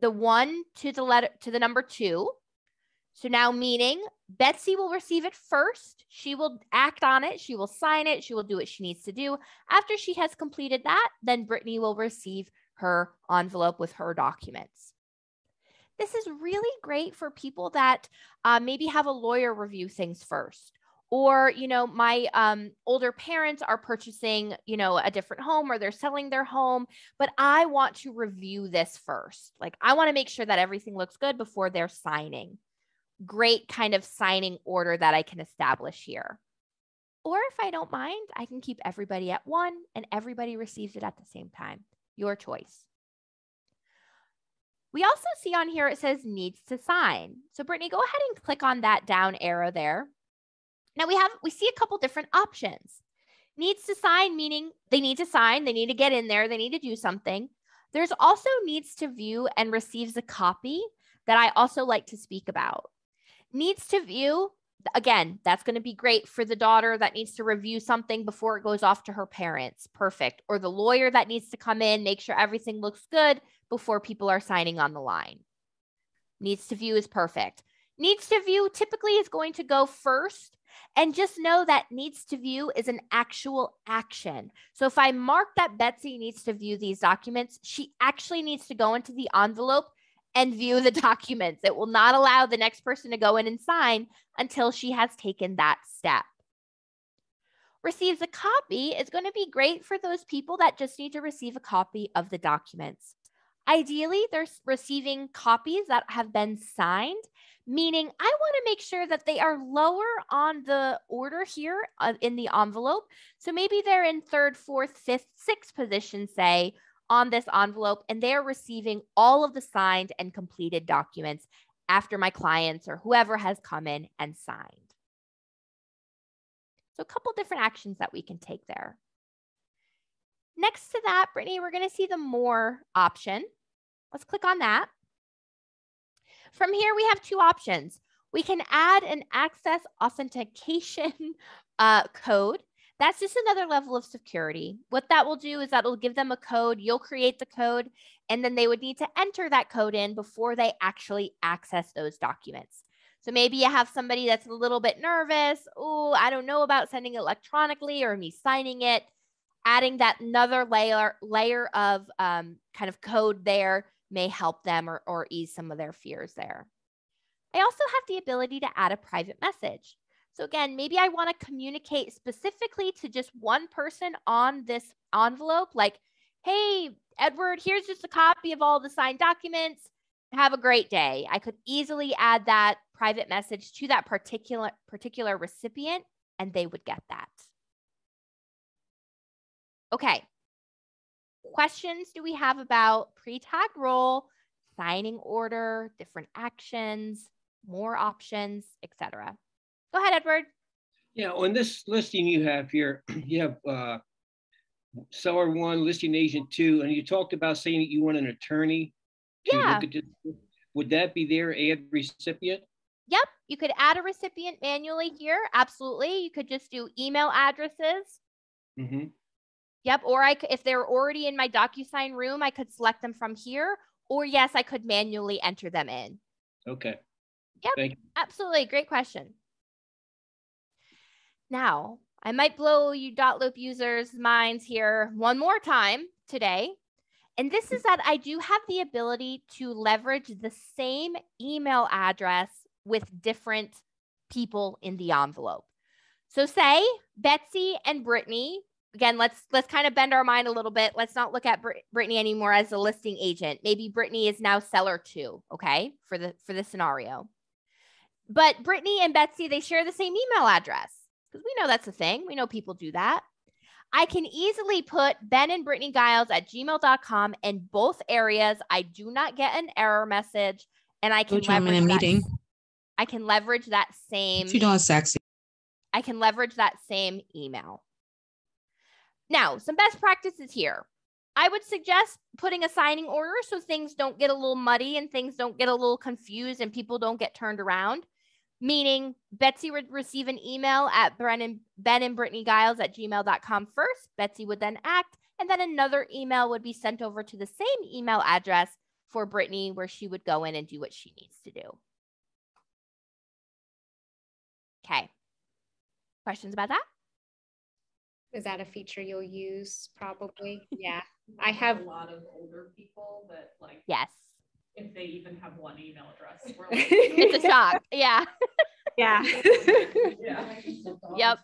the 1 to the number 2. So now meaning Betsy will receive it first. She will act on it. She will sign it. She will do what she needs to do. After she has completed that, then Brittany will receive her envelope with her documents. This is really great for people that maybe have a lawyer review things first. Or, you know, my older parents are purchasing, you know, a different home, or they're selling their home, but I want to review this first. Like, I want to make sure that everything looks good before they're signing. Great kind of signing order that I can establish here. Or if I don't mind, I can keep everybody at one and everybody receives it at the same time. Your choice. We also see on here, it says needs to sign. So Brittany, go ahead and click on that down arrow there. Now we see a couple different options. Needs to sign, meaning they need to sign, they need to get in there, they need to do something. There's also needs to view and receives a copy that I also like to speak about. Needs to view, again, that's going to be great for the daughter that needs to review something before it goes off to her parents. Perfect. Or the lawyer that needs to come in, make sure everything looks good before people are signing on the line. Needs to view is perfect. Needs to view typically is going to go first. And just know that needs to view is an actual action. So if I mark that Betsy needs to view these documents, she actually needs to go into the envelope and view the documents. It will not allow the next person to go in and sign until she has taken that step. Receives a copy is going to be great for those people that just need to receive a copy of the documents. Ideally, they're receiving copies that have been signed, meaning I want to make sure that they are lower on the order here in the envelope. So maybe they're in third, fourth, fifth, sixth position, say, on this envelope, and they're receiving all of the signed and completed documents after my clients or whoever has come in and signed. So a couple different actions that we can take there. Next to that, Brittany, we're going to see the more option. Let's click on that. From here, we have two options. We can add an access authentication code. That's just another level of security. What that will do is that will give them a code. You'll create the code, and then they would need to enter that code in before they actually access those documents. So maybe you have somebody that's a little bit nervous. Oh, I don't know about sending electronically or me signing it. Adding that another layer of kind of code there may help them or ease some of their fears there. I also have the ability to add a private message. So again, maybe I want to communicate specifically to just one person on this envelope, like, hey, Edward, here's just a copy of all the signed documents. Have a great day. I could easily add that private message to that particular recipient, and they would get that. Okay. Questions do we have about pre-tag role, signing order, different actions, more options, etc.? Go ahead, Edward. Yeah, on this listing you have here, you have seller 1, listing agent 2, and you talked about saying that you want an attorney. Yeah. Would that be there, add recipient? Yep, you could add a recipient manually here. Absolutely. You could just do email addresses. Mm-hmm. Yep, or if they're already in my DocuSign room, I could select them from here. Or yes, I could manually enter them in. Okay. Yep, thank you. Absolutely. Great question. Now, I might blow you .loop users' minds here one more time today. And this is that I do have the ability to leverage the same email address with different people in the envelope. So say Betsy and Brittany, again, let's kind of bend our mind a little bit. Let's not look at Brittany anymore as a listing agent. Maybe Brittany is now seller 2, okay, for the scenario. But Brittany and Betsy, they share the same email address because we know that's a thing. We know people do that. I can easily put benandbrittanygiles@gmail.com in both areas. I do not get an error message, and I can leverage that. Meeting. I can leverage that same. She's doing sexy. I can leverage that same email. Now, some best practices here. I would suggest putting a signing order so things don't get a little muddy and things don't get a little confused and people don't get turned around. Meaning Betsy would receive an email at benandbrittanygiles@gmail.com first. Betsy would then act, and then another email would be sent over to the same email address for Brittany where she would go in and do what she needs to do. Okay. Questions about that? Is that a feature you'll use? Probably. Yeah. I have a lot of older people that like, yes, if they even have one email address, we're like, it's a shock. Yeah. yeah. yeah. Yep.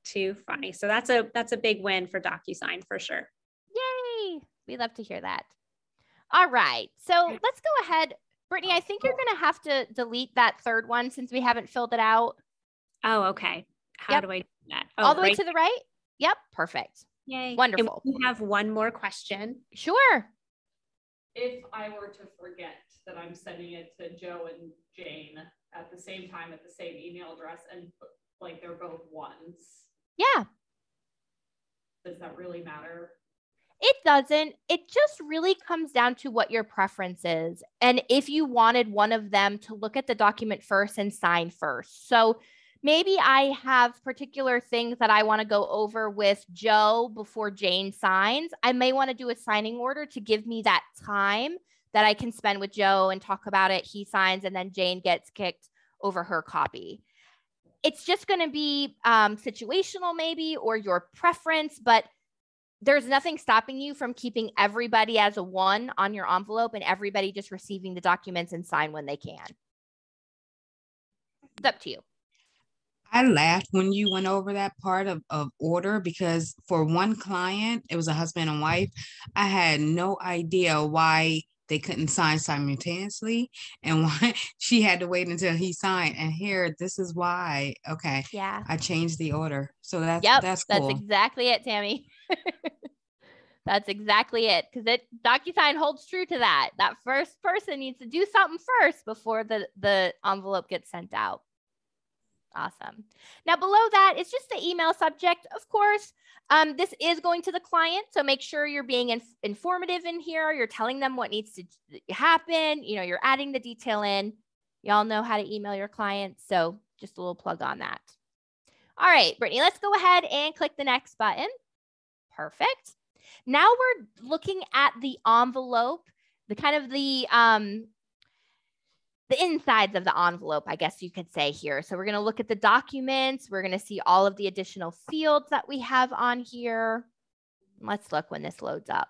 Too funny. So that's a big win for DocuSign for sure. Yay. We love to hear that. All right. So let's go ahead. Brittany, I think you're going to have to delete that third one since we haven't filled it out. Oh, okay. How do I do that? Oh, all the way to the right? Yep. Perfect. Yay. Wonderful. And we have one more question. Sure. If I were to forget that I'm sending it to Joe and Jane at the same time at the same email address and like they're both ones. Yeah. Does that really matter? It doesn't. It just really comes down to what your preference is. And if you wanted one of them to look at the document first and sign first. So maybe I have particular things that I want to go over with Joe before Jane signs. I may want to do a signing order to give me that time that I can spend with Joe and talk about it. He signs and then Jane gets kicked over her copy. It's just going to be situational maybe, or your preference, but there's nothing stopping you from keeping everybody as a one on your envelope and everybody just receiving the documents and sign when they can. It's up to you. I laughed when you went over that part of order because for one client, it was a husband and wife. I had no idea why they couldn't sign simultaneously and why she had to wait until he signed. And here, this is why. Okay. Yeah. I changed the order. So that's cool. That's exactly it, Tammy. That's exactly it. Because DocuSign holds true to that. That first person needs to do something first before the envelope gets sent out. Awesome. Now below that, it's just the email subject, of course. This is going to the client, so make sure you're being informative in here. You're telling them what needs to happen. You know, you're adding the detail in. Y'all know how to email your clients, so just a little plug on that. All right, Brittany, let's go ahead and click the next button. Perfect. Now we're looking at the envelope, the kind of the insides of the envelope, I guess you could say here. So we're going to look at the documents. We're going to see all of the additional fields that we have on here. Let's look when this loads up.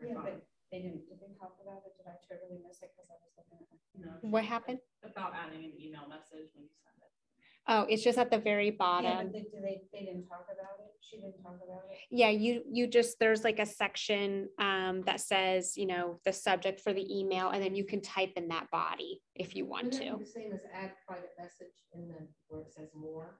Yeah, but did they talk about it? Did I totally miss it because I was looking at it? What happened? About adding an email message when you send it. Oh, it's just at the very bottom. Yeah, but they didn't talk about it. She didn't talk about it. Yeah, you just, there's like a section that says, you know, the subject for the email, and then you can type in that body if you want to. The same as add private message in the where it says more.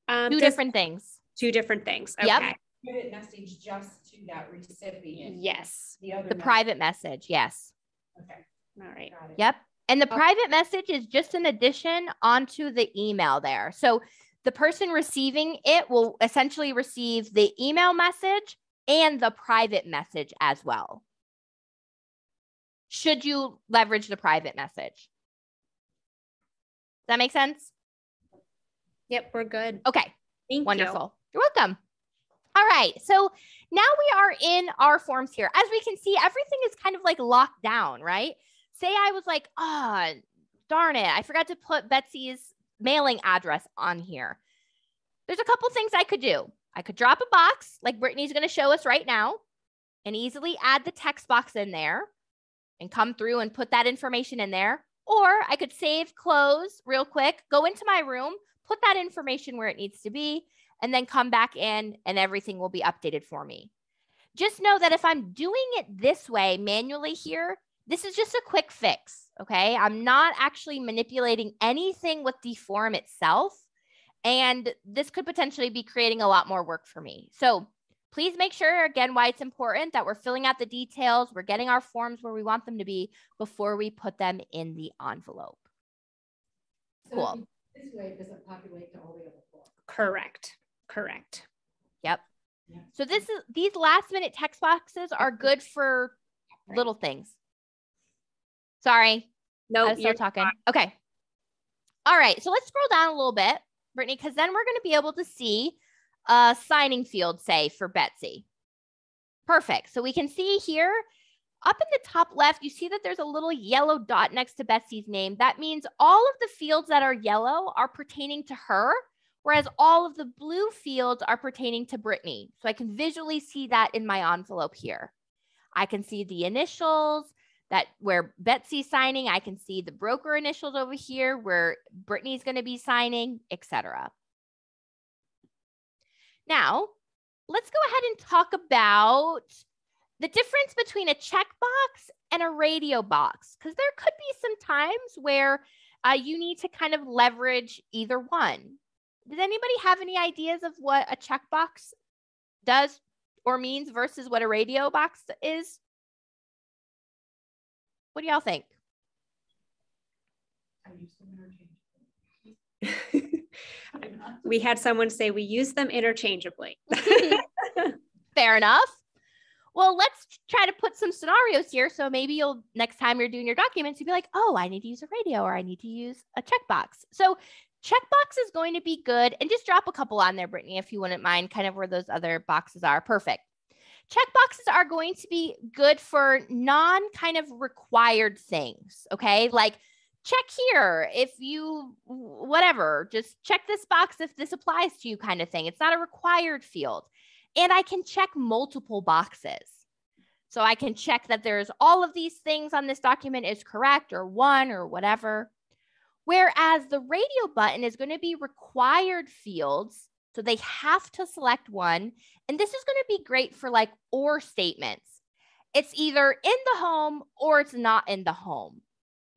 Two different things. Two different things. Okay. Yep. Private message just to that recipient. Yes. The private message. Yes. Okay. All right. Yep. And the private message is just an addition onto the email there. So the person receiving it will essentially receive the email message and the private message as well. Should you leverage the private message? Does that make sense? Yep, we're good. Okay. Wonderful. You're welcome. All right. So now we are in our forms here. As we can see, everything is kind of like locked down, right? Say I was like, oh, darn it, I forgot to put Betsy's mailing address on here. There's a couple things I could do. I could drop a box like Brittany's going to show us right now and easily add the text box in there and come through and put that information in there. Or I could save, close real quick, go into my room, put that information where it needs to be, and then come back in and everything will be updated for me. Just know that if I'm doing it this way manually here, this is just a quick fix, okay? I'm not actually manipulating anything with the form itself, and this could potentially be creating a lot more work for me. So please make sure, again, why it's important that we're filling out the details, we're getting our forms where we want them to be before we put them in the envelope. So cool. This way it doesn't populate to all the other forms. Correct. Correct. Yep. Yeah. So these last minute text boxes are good for little things. Sorry. No, you're talking. Fine. Okay. All right. So let's scroll down a little bit, Brittany, because then we're going to be able to see a signing field, say, for Betsy. Perfect. So we can see here, Up in the top left, you see that there's a little yellow dot next to Betsy's name. That means all of the fields that are yellow are pertaining to her, whereas all of the blue fields are pertaining to Brittany. So I can visually see that in my envelope here. I can see the initials that where Betsy's signing. I can see the broker initials over here where Brittany's going to be signing, etc. Now, let's go ahead and talk about the difference between a checkbox and a radio box, because there could be some times where you need to kind of leverage either one. Does anybody have any ideas of what a checkbox does or means versus what a radio box is? What do y'all think? I use them interchangeably. We had someone say we use them interchangeably. Fair enough. Well, let's try to put some scenarios here. So maybe you'll, next time you're doing your documents, you'll be like, oh, I need to use a radio or I need to use a checkbox. So checkbox is going to be good. And just drop a couple on there, Brittany, if you wouldn't mind, kind of where those other boxes are. Perfect. Checkboxes are going to be good for non kind of required things. Okay. Like check here if you, whatever, just check this box if this applies to you kind of thing. It's not a required field. And I can check multiple boxes. So I can check that there's all of these things on this document is correct or one or whatever. Whereas the radio button is going to be required fields. So they have to select one. And this is going to be great for like or statements. It's either in the home or it's not in the home.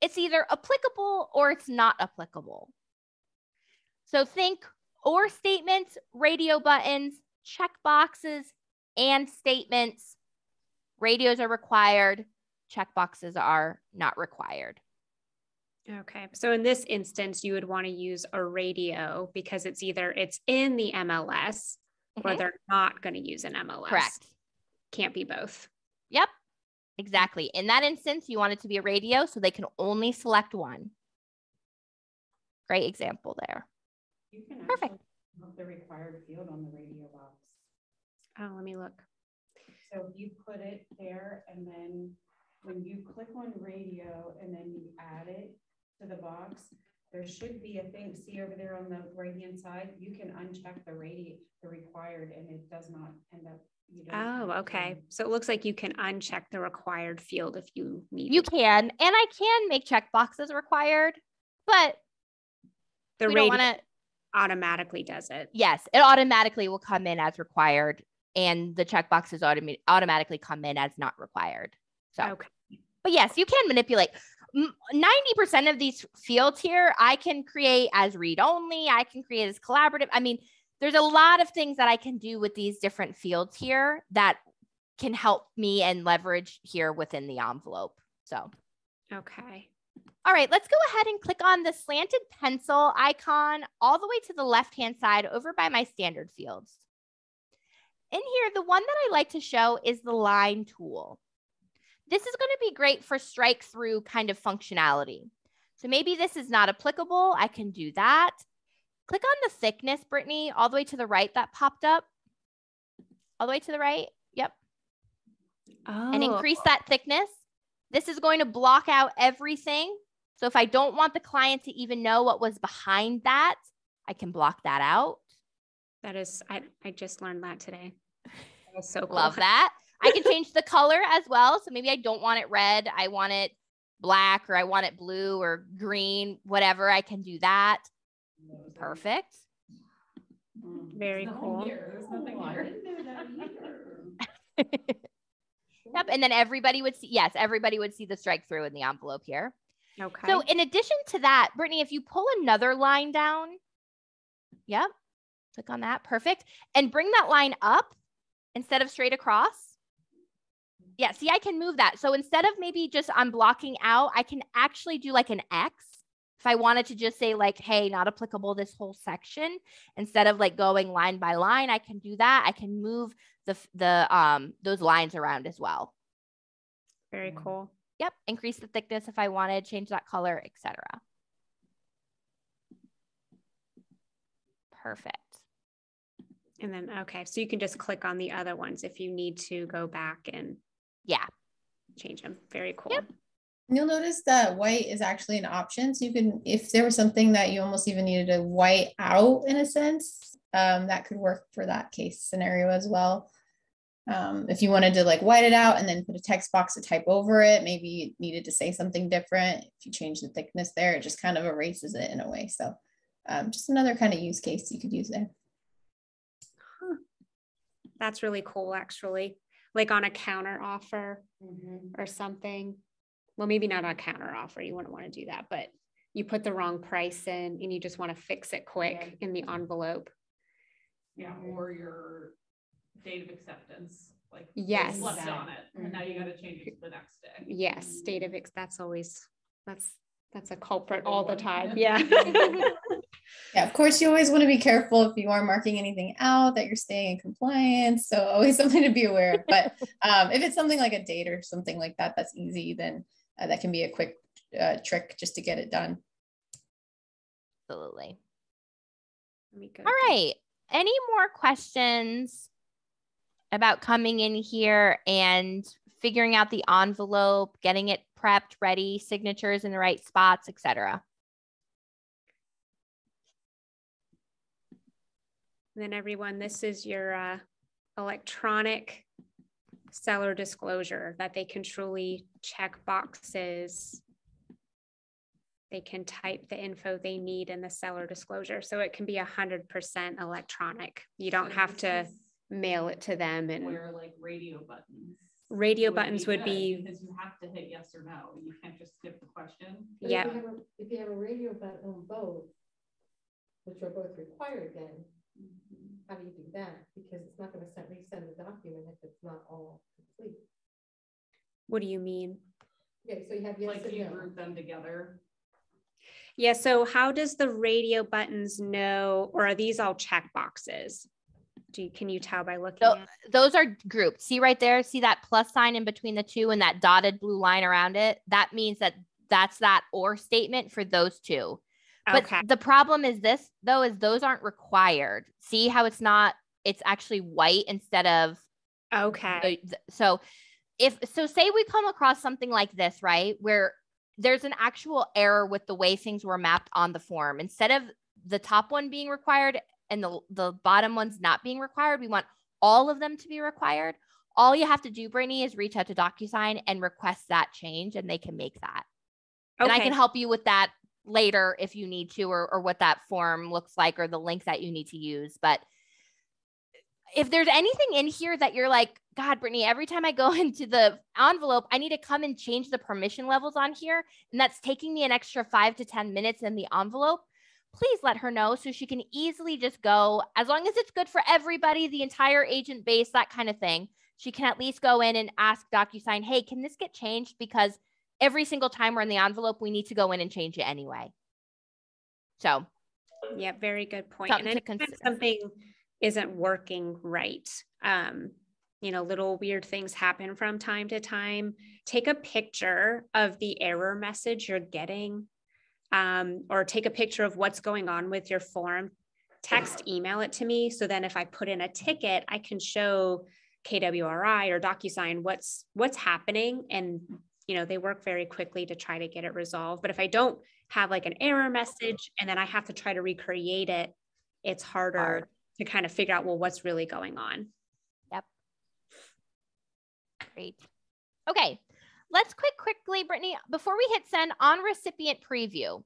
It's either applicable or it's not applicable. So think or statements, radio buttons, check boxes, and statements. Radios are required. Check boxes are not required. Okay. So in this instance, you would want to use a radio because it's either it's in the MLS or they're not going to use an MLS. Correct. Can't be both. Yep, exactly. In that instance, you want it to be a radio so they can only select one. Great example there. You can Perfect. have the required field on the radio box. Oh, let me look. So if you put it there and then when you click on radio and then you add it to the box, there should be a thing, see over there on the right-hand side, you can uncheck the required and it does not end up. Oh, okay. So it looks like you can uncheck the required field if you need. You can, and I can make check boxes required, but the we don't radio want to automatically does it. Yes, it automatically will come in as required, and the check boxes automatically come in as not required. So, okay. But yes, you can manipulate. 90% of these fields here, I can create as read only. I can create as collaborative. I mean, there's a lot of things that I can do with these different fields here that can help me and leverage here within the envelope. So, okay. All right, let's go ahead and click on the slanted pencil icon all the way to the left-hand side over by my standard fields. In here, the one that I like to show is the line tool. This is going to be great for strike through kind of functionality. So maybe this is not applicable. I can do that. Click on the thickness, Brittany, all the way to the right that popped up. All the way to the right. Yep. Oh. And increase that thickness. This is going to block out everything. So if I don't want the client to even know what was behind that, I can block that out. That is, I just learned that today. That was so cool. Love that. I can change the color as well. So maybe I don't want it red. I want it black or I want it blue or green, whatever. I can do that. Perfect. Very cool. There's nothing here. I didn't know that either. Yep. And then everybody would see, yes, everybody would see the strike through in the envelope here. Okay. So in addition to that, Brittany, if you pull another line down, yep, click on that. Perfect. And bring that line up instead of straight across. Yeah, see, I can move that. So instead of maybe just I'm blocking out, I can actually do like an X. If I wanted to just say like, hey, not applicable this whole section, instead of like going line by line, I can do that. I can move those lines around as well. Very cool. Yep, increase the thickness if I wanted, change that color, etc. Perfect. And then, okay, so you can just click on the other ones if you need to go back and. Yeah. change them. Very cool. Yep. You'll notice that white is actually an option. So you can, if there was something that you almost even needed to white out in a sense, that could work for that case scenario as well. If you wanted to like white it out and then put a text box to type over it, maybe you needed to say something different. If you change the thickness there, it just kind of erases it in a way. So just another kind of use case you could use there. Huh. That's really cool, actually. Like on a counter offer or something. Well, maybe not on a counter offer. You wouldn't want to do that, but you put the wrong price in and you just want to fix it quick in the envelope. Yeah, or your date of acceptance. Like yes, slept on it, and now you got to change it the next day. Yes, date of that's always that's a culprit all the time. Yeah. Yeah, of course, you always want to be careful if you are marking anything out that you're staying in compliance. So always something to be aware of. But if it's something like a date or something like that, that's easy, then that can be a quick trick just to get it done. Absolutely. All right. Any more questions about coming in here and figuring out the envelope, getting it prepped, ready, signatures in the right spots, etc.? Then everyone, this is your electronic seller disclosure that they can truly check boxes. They can type the info they need in the seller disclosure. So it can be 100% electronic. You don't have to mail it to them. And where like radio buttons. Radio buttons would be because you have to hit yes or no. You can't just skip the question. Yeah. If you have a radio button on both, which are both required, then how do you do that? Because it's not going to resend the document if it's not all complete. What do you mean? Okay, so you have yes like and you no. group them together. Yeah. So how does the radio buttons know, or are these all check boxes? Can you tell by looking at it? Those are grouped. See right there? See that plus sign in between the two and that dotted blue line around it? That means that's that or statement for those two. But okay. The problem is this, though, is those aren't required. See how it's actually white instead of. Okay. So say we come across something like this, right? Where there's an actual error with the way things were mapped on the form. Instead of the top one being required and the bottom one's not being required, we want all of them to be required. All you have to do, Brittany, is reach out to DocuSign and request that change, and they can make that. Okay. And I can help you with that later if you need to, or what that form looks like, or the link that you need to use. But if there's anything in here that you're like, God, Brittany, every time I go into the envelope, I need to come and change the permission levels on here, and that's taking me an extra 5 to 10 minutes in the envelope, please let her know so she can easily just go, as long as it's good for everybody, the entire agent base, that kind of thing. She can at least go in and ask DocuSign, hey, can this get changed? Because every single time we're in the envelope, we need to go in and change it anyway. So. Yeah, very good point. And anytime something isn't working right, little weird things happen from time to time. Take a picture of the error message you're getting, or take a picture of what's going on with your form, email it to me. So then if I put in a ticket, I can show KWRI or DocuSign what's happening. And, they work very quickly to try to get it resolved. But if I don't have like an error message and then I have to try to recreate it, it's harder to kind of figure out, well, what's really going on. Yep. Great. Okay. Let's quickly, Brittany, before we hit send, on recipient preview,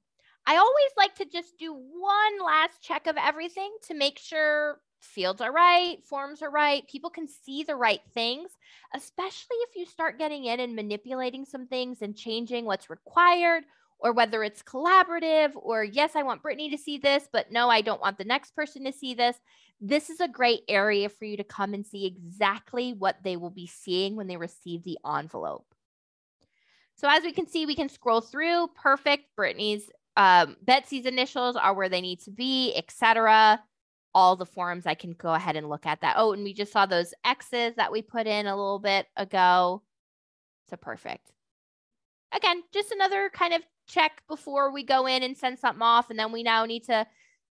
I always like to just do one last check of everything to make sure fields are right, forms are right, people can see the right things, especially if you start getting in and manipulating some things and changing what's required, or whether it's collaborative, or yes, I want Brittany to see this, but no, I don't want the next person to see this. This is a great area for you to come and see exactly what they will be seeing when they receive the envelope. So as we can see, we can scroll through. Perfect. Brittany's, Betsy's initials are where they need to be, etc. All the forms, I can go ahead and look at that. Oh, and we just saw those X's that we put in a little bit ago. So perfect. Again, just another kind of check before we go in and send something off. And then we now need to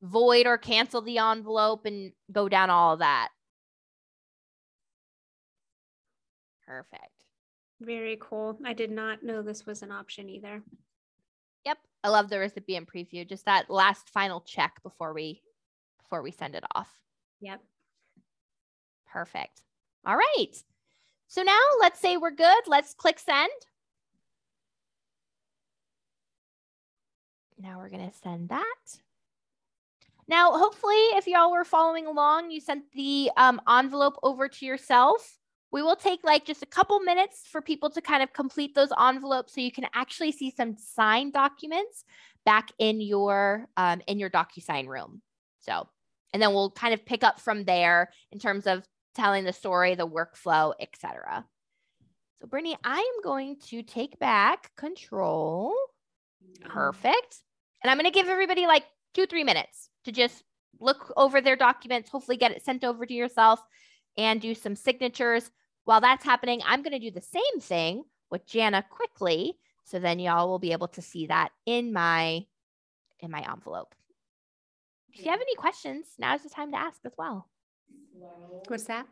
void or cancel the envelope and go down all of that. Perfect. Very cool. I did not know this was an option either. Yep. I love the recipient preview. Just that last final check before we send it off. Yep. Perfect. All right. So now let's say we're good. Let's click send. Now we're going to send that. Now, hopefully, if y'all were following along, you sent the envelope over to yourself. We will take like just a couple minutes for people to kind of complete those envelopes so you can actually see some signed documents back in your DocuSign room. So, and then we'll kind of pick up from there in terms of telling the story, the workflow, etc. So, Brittany, I am going to take back control. Perfect. And I'm going to give everybody like 2-3 minutes to just look over their documents, hopefully get it sent over to yourself and do some signatures. While that's happening, I'm going to do the same thing with Jana quickly. So then y'all will be able to see that in my envelope. If you have any questions, now's the time to ask as well. What's that?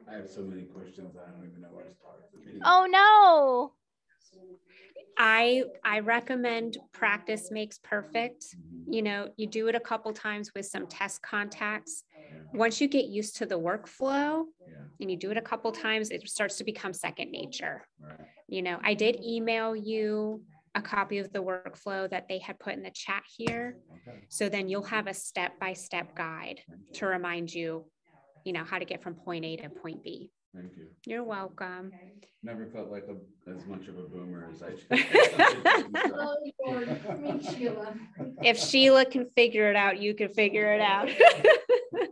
I have so many questions. I don't even know where to start. Oh no. I recommend practice makes perfect. You know, you do it a couple times with some test contacts. Once you get used to the workflow and you do it a couple times, it starts to become second nature. You know, I did email you a copy of the workflow that they had put in the chat here. So then you'll have a step-by-step guide to remind you, you know, how to get from point A to point B. Thank you. You're welcome. Never felt like as much of a boomer as I should. Oh, Lord. I mean, Sheila. If Sheila can figure it out, you can figure it out.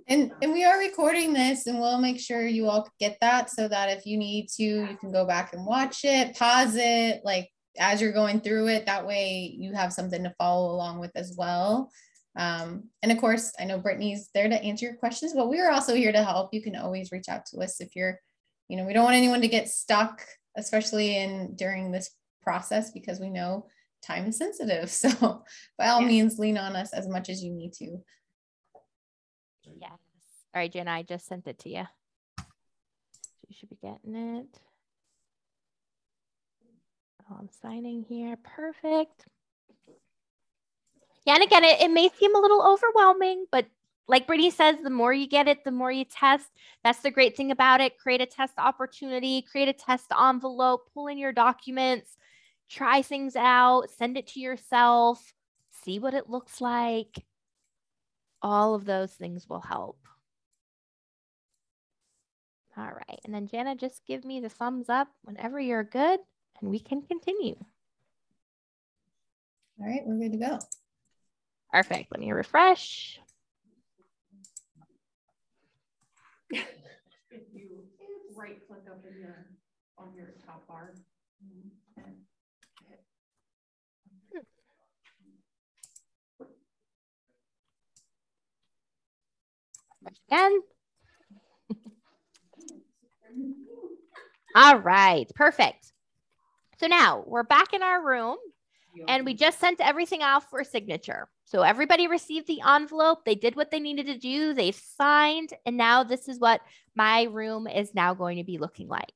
And we are recording this, and we'll make sure you all get that so that if you need to, you can go back and watch it, pause it, like as you're going through it. That way you have something to follow along with as well. And of course, I know Brittany's there to answer your questions, but we're also here to help. You can always reach out to us if you're, you know, we don't want anyone to get stuck, especially during this process, because we know time is sensitive. So by all means, lean on us as much as you need to. Yes. All right, Jen, I just sent it to you. You should be getting it. Oh, I'm signing here. Perfect. Yeah, and again, it may seem a little overwhelming, but like Brittany says, the more you get it, the more you test. That's the great thing about it. Create a test opportunity, create a test envelope, pull in your documents, try things out, send it to yourself, see what it looks like. All of those things will help. All right. And then Jana, just give me the thumbs up whenever you're good and we can continue. All right, we're good to go. Perfect. Let me refresh. If you right click up on your top bar. Again. All right, perfect. So now we're back in our room and we just sent everything off for signature. So everybody received the envelope. They did what they needed to do. They signed. And now this is what my room is now going to be looking like.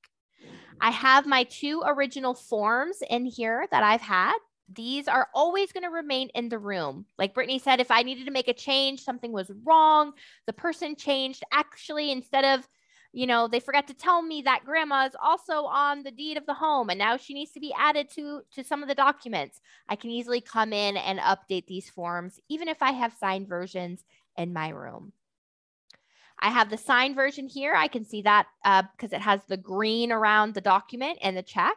I have my 2 original forms in here that I've had. These are always going to remain in the room. Like Brittany said, if I needed to make a change, something was wrong, the person changed. Actually, instead of, you know, they forgot to tell me that grandma is also on the deed of the home and now she needs to be added to some of the documents. I can easily come in and update these forms, even if I have signed versions in my room. I have the signed version here. I can see that because it has the green around the document and the check.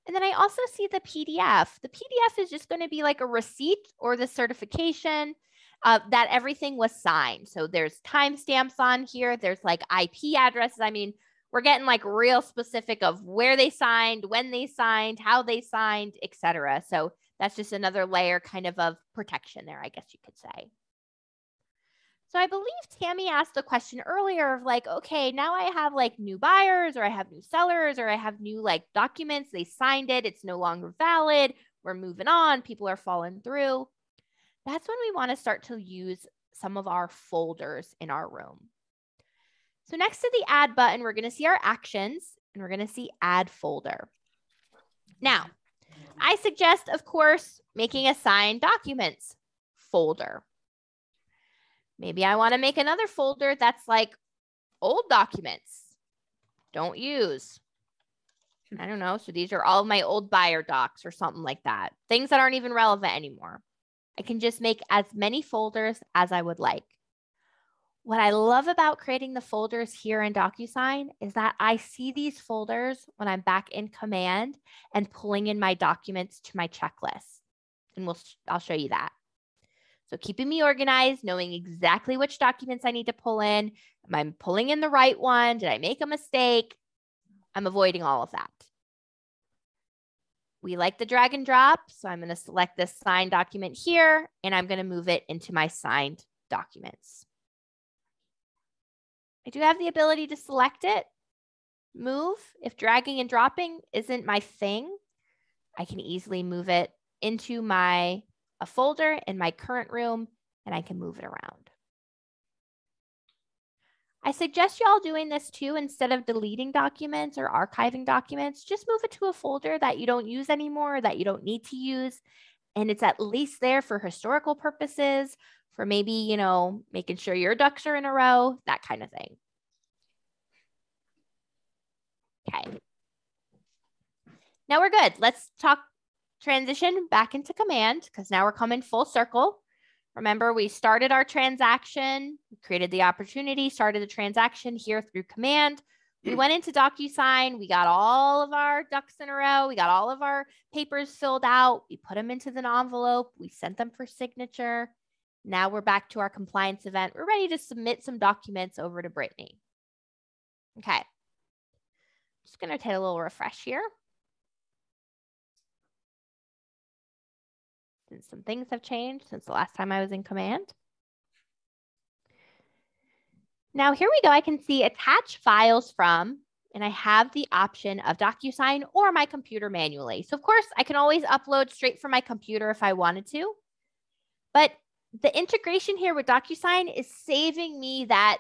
And then I also see the PDF. The PDF is just going to be like a receipt or the certification that everything was signed. So there's timestamps on here. There's like IP addresses. I mean, we're getting like real specific of where they signed, when they signed, how they signed, etc. So that's just another layer kind of protection there, I guess you could say. So I believe Tammy asked a question earlier of like, okay, now I have like new buyers or I have new sellers or I have new like documents. They signed it. It's no longer valid. We're moving on. People are falling through. That's when we want to start to use some of our folders in our room. So next to the add button, we're going to see our actions. and we're going to see add folder. Now, I suggest, of course, making a signed documents folder. Maybe I want to make another folder that's like old documents. Don't use. I don't know. So these are all of my old buyer docs or something like that. Things that aren't even relevant anymore. I can just make as many folders as I would like. What I love about creating the folders here in DocuSign is that I see these folders when I'm back in Command and pulling in my documents to my checklist. And I'll show you that. So keeping me organized, knowing exactly which documents I need to pull in. Am I pulling in the right one? Did I make a mistake? I'm avoiding all of that. We like the drag and drop. So I'm going to select this signed document here, and I'm going to move it into my signed documents. I do have the ability to select it, move. If dragging and dropping isn't my thing, I can easily move it into a folder in my current room, and I can move it around. I suggest y'all doing this too. Instead of deleting documents or archiving documents, just move it to a folder that you don't use anymore, that you don't need to use. And it's at least there for historical purposes, for maybe, you know, making sure your ducks are in a row, that kind of thing. Okay. Now we're good. Let's transition back into Command, because now we're coming full circle. Remember, we started our transaction, we created the opportunity, started the transaction here through Command. We went into DocuSign, we got all of our ducks in a row, we got all of our papers filled out, we put them into an envelope, we sent them for signature. Now we're back to our compliance event. We're ready to submit some documents over to Brittany. Okay. Just going to take a little refresh here. Since some things have changed since the last time I was in Command. Now here we go. I can see attach files from, and I have the option of DocuSign or my computer manually. So of course I can always upload straight from my computer if I wanted to, but the integration here with DocuSign is saving me that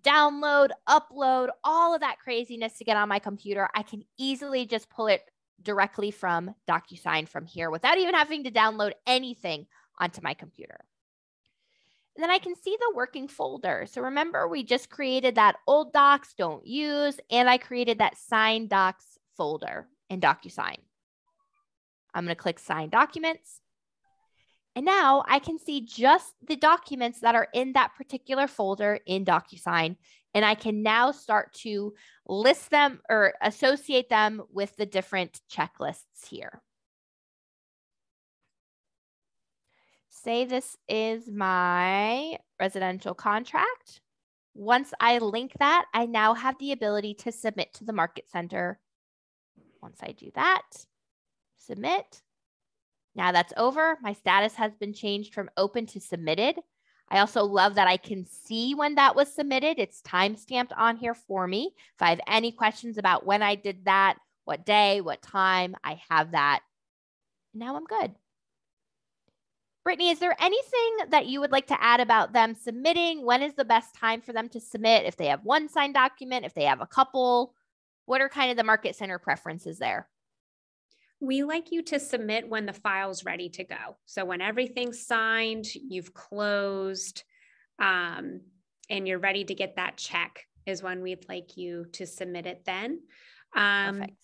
download, upload, all of that craziness to get on my computer. I can easily just pull it directly from DocuSign from here without even having to download anything onto my computer. And then I can see the working folder. So remember, we just created that old docs, don't use, and I created that signed docs folder in DocuSign. I'm going to click sign documents. And now I can see just the documents that are in that particular folder in DocuSign. And I can now start to list them or associate them with the different checklists here. Say this is my residential contract. Once I link that, I now have the ability to submit to the Market Center. Once I do that, submit. Now that's over. My status has been changed from open to submitted. I also love that I can see when that was submitted. It's time-stamped on here for me. If I have any questions about when I did that, what day, what time, I have that. Now I'm good. Brittany, is there anything that you would like to add about them submitting? When is the best time for them to submit? If they have one signed document, if they have a couple, what are kind of the Market Center preferences there? We like you to submit when the file's ready to go. So when everything's signed, you've closed, and you're ready to get that check is when we'd like you to submit it then. Perfect.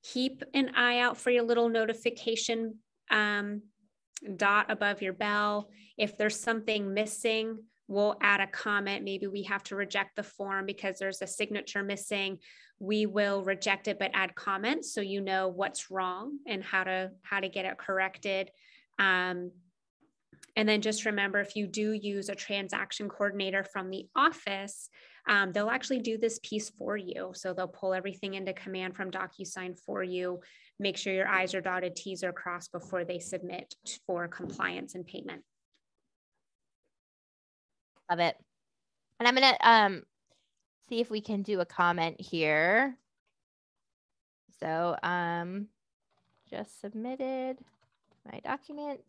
Keep an eye out for your little notification dot above your bell. If there's something missing, we'll add a comment. Maybe we have to reject the form because there's a signature missing. We will reject it, but add comments so you know what's wrong and how to get it corrected. And then just remember, if you do use a transaction coordinator from the office, they'll actually do this piece for you. So they'll pull everything into Command from DocuSign for you. Make sure your I's are dotted, T's are crossed before they submit for compliance and payment. Love it. And I'm going to see if we can do a comment here. So just submitted my documents.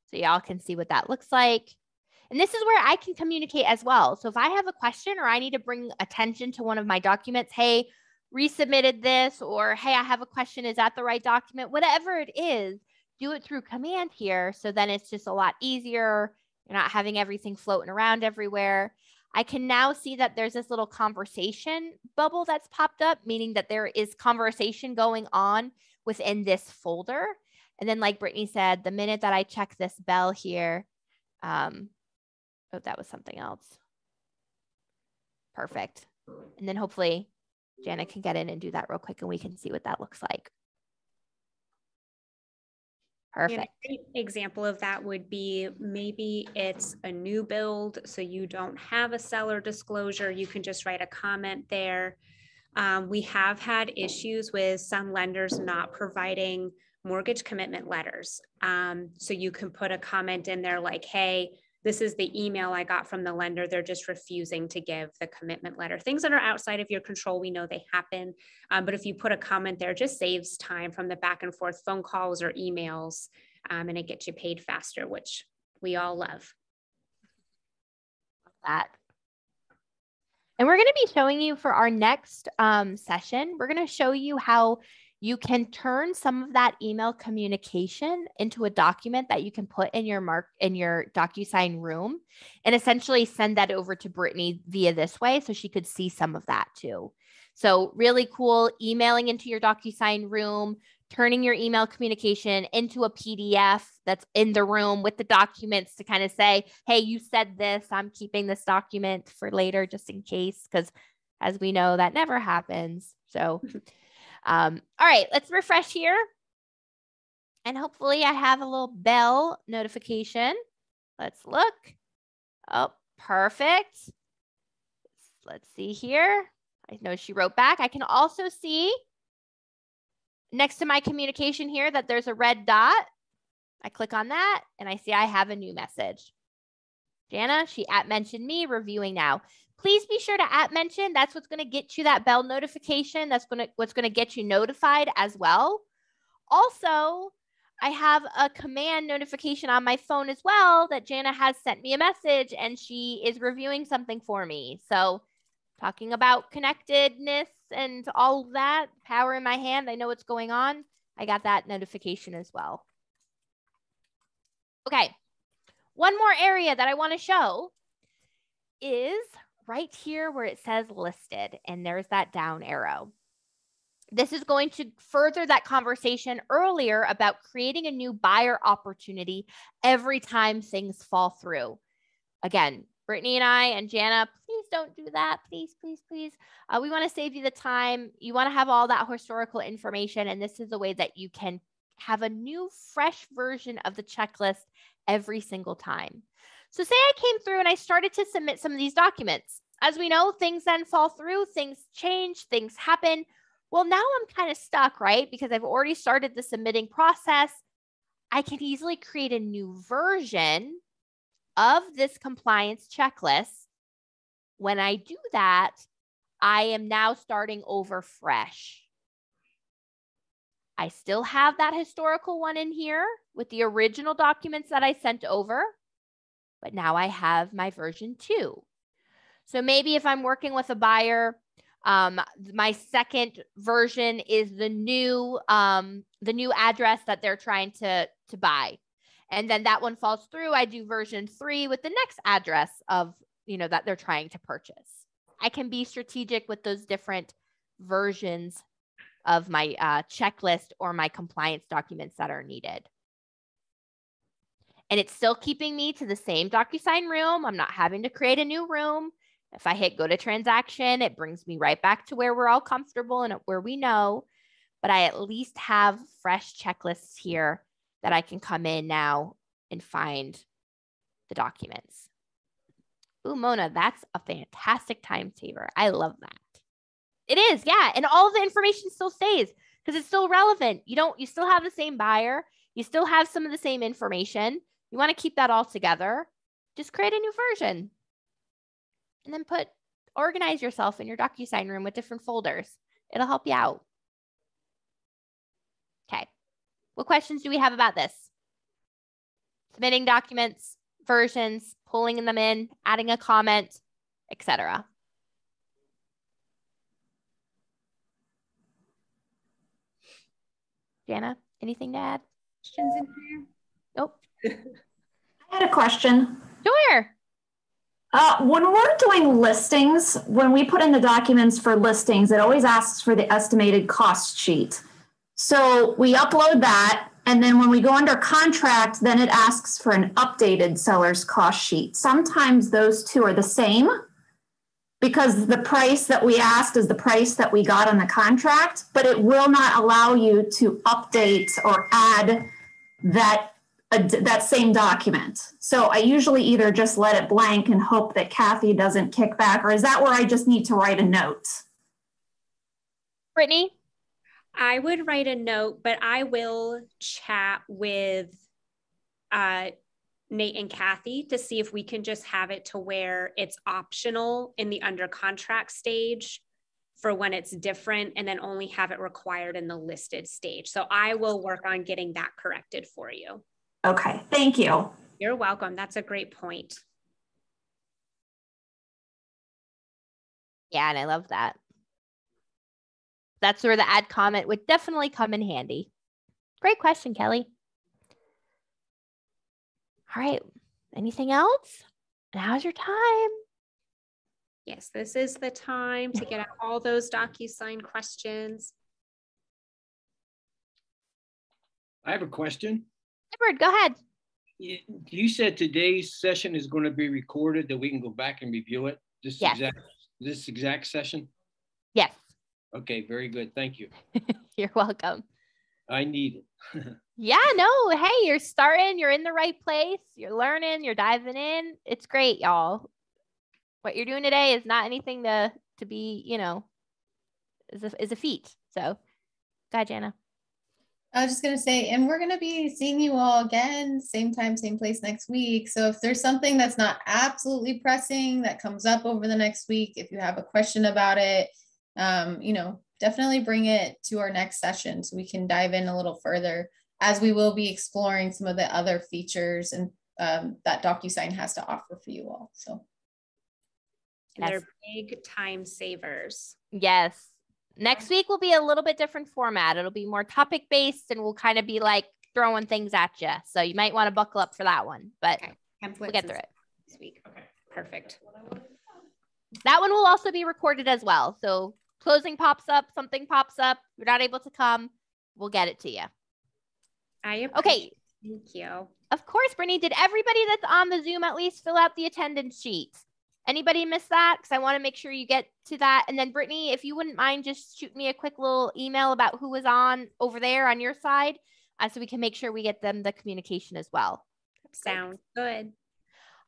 So y'all can see what that looks like. And this is where I can communicate as well. So if I have a question or I need to bring attention to one of my documents, hey, resubmitted this, or hey, I have a question, is that the right document? Whatever it is, do it through command here. So then it's just a lot easier. You're not having everything floating around everywhere. I can now see that there's this little conversation bubble that's popped up, meaning that there is conversation going on within this folder. And then like Brittany said, the minute that I check this bell here, oh, that was something else. Perfect. And then hopefully Janet can get in and do that real quick and we can see what that looks like. Perfect. And a great example of that would be maybe it's a new build, so you don't have a seller disclosure. You can just write a comment there. We have had issues with some lenders not providing mortgage commitment letters. So you can put a comment in there like, hey, this is the email I got from the lender. They're just refusing to give the commitment letter. Things that are outside of your control, we know they happen. But if you put a comment there, it just saves time from the back and forth phone calls or emails, and it gets you paid faster, which we all love. That. And we're going to be showing you for our next session, we're going to show you how you can turn some of that email communication into a document that you can put in your DocuSign room and essentially send that over to Brittany via this way so she could see some of that too. So really cool, emailing into your DocuSign room, turning your email communication into a PDF that's in the room with the documents to kind of say, hey, you said this, I'm keeping this document for later just in case, because as we know, that never happens. So all right, let's refresh here. And hopefully I have a little bell notification. Let's look. Oh, perfect. Let's see here. I know she wrote back. I can also see next to my communication here that there's a red dot. I click on that and I see I have a new message. Jana, she @mentioned me, reviewing now. Please be sure to @mention. That's what's going to get you that bell notification. That's what's going to get you notified as well. Also, I have a command notification on my phone as well that Jana has sent me a message and she is reviewing something for me. So talking about connectedness and all of that, power in my hand, I know what's going on. I got that notification as well. Okay, one more area that I want to show is right here where it says listed and there's that down arrow. This is going to further that conversation earlier about creating a new buyer opportunity every time things fall through. Again, Brittany and I and Jana, please don't do that. Please, please, please. We want to save you the time. You want to have all that historical information. And this is a way that you can have a new, fresh version of the checklist every single time. So say I came through and I started to submit some of these documents. As we know, things then fall through, things change, things happen. Well, now I'm kind of stuck, right? Because I've already started the submitting process. I can easily create a new version of this compliance checklist. When I do that, I am now starting over fresh. I still have that historical one in here with the original documents that I sent over, but now I have my version 2. So maybe if I'm working with a buyer, my second version is the new address that they're trying to buy. And then that one falls through. I do version 3 with the next address of, that they're trying to purchase. I can be strategic with those different versions of my checklist or my compliance documents that are needed. And it's still keeping me to the same DocuSign room. I'm not having to create a new room. If I hit go to transaction, it brings me right back to where we're all comfortable and where we know, but I at least have fresh checklists here that I can come in now and find the documents. Ooh, Mona, that's a fantastic time saver. I love that. It is, yeah. And all of the information still stays because it's still relevant. You still have the same buyer. You still have some of the same information. You want to keep that all together. Just create a new version. And then organize yourself in your DocuSign room with different folders. It'll help you out. Okay. What questions do we have about this? Submitting documents, versions, pulling them in, adding a comment, etc. Jana, anything to add? Questions in here? Nope. I had a question. Sure. When we're doing listings, when we put in the documents for listings, it always asks for the estimated cost sheet. So we upload that, and then when we go under contract, then it asks for an updated seller's cost sheet. Sometimes those two are the same because the price that we asked is the price that we got on the contract, but it will not allow you to update or add that same document. So I usually either just let it blank and hope that Kathy doesn't kick back, or is that where I just need to write a note? Brittany? I would write a note, but I will chat with Nate and Kathy to see if we can just have it to where it's optional in the under contract stage for when it's different, and then only have it required in the listed stage. So I will work on getting that corrected for you. Okay, thank you. You're welcome. That's a great point. Yeah, and I love that. That's where the add comment would definitely come in handy. Great question, Kelly. All right, anything else? Now's your time. Yes, this is the time to get out all those DocuSign questions. I have a question. Edward, go ahead. You said today's session is going to be recorded, that we can go back and review it. This exact session? Yes. Okay, very good. Thank you. You're welcome. I need it. Yeah, no, hey, you're starting, you're in the right place, you're learning, you're diving in. It's great, y'all. What you're doing today is not anything to be, you know, is a feat. So go ahead, Jana. I was just going to say, and we're going to be seeing you all again, same time, same place next week. So if there's something that's not absolutely pressing that comes up over the next week, if you have a question about it, you know, definitely bring it to our next session so we can dive in a little further, as we will be exploring some of the other features and that DocuSign has to offer for you all. So. And they're big time savers. Yes. Next week will be a little bit different format. It'll be more topic based, and we'll kind of be like throwing things at you. So you might want to buckle up for that one, but we'll get through it this week. Okay, perfect. That one will also be recorded as well. So closing pops up, something pops up, you're not able to come, we'll get it to you. Okay. Thank you. Of course, Brittany, did everybody that's on the Zoom at least fill out the attendance sheet? Anybody miss that? Because I want to make sure you get to that. And then Brittany, if you wouldn't mind, just shoot me a quick little email about who was on over there on your side, so we can make sure we get them the communication as well. Sounds good.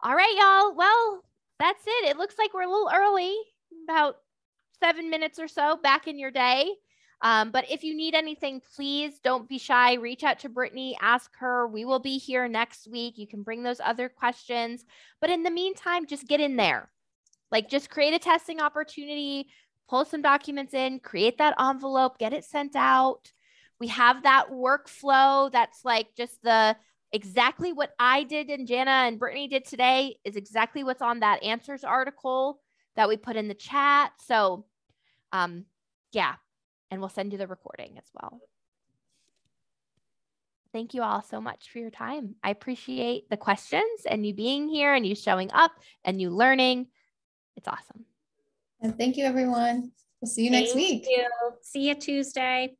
All right, y'all. Well, that's it. It looks like we're a little early, about 7 minutes or so back in your day. But if you need anything, please don't be shy. Reach out to Brittany, ask her. We will be here next week. You can bring those other questions. But in the meantime, just get in there. Like, just create a testing opportunity, pull some documents in, create that envelope, get it sent out. We have that workflow that's like just exactly what I did and Jana and Brittany did today is exactly what's on that answers article that we put in the chat. So, yeah. And we'll send you the recording as well. Thank you all so much for your time. I appreciate the questions and you being here and you showing up and you learning. It's awesome. And thank you, everyone. We'll see you next week. Thank you. See you Tuesday.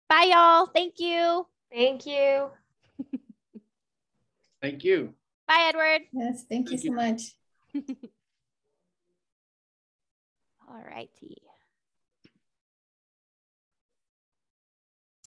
Bye, y'all. Thank you. Thank you. Thank you. Bye, Edward. Yes, thank you so much. All righty.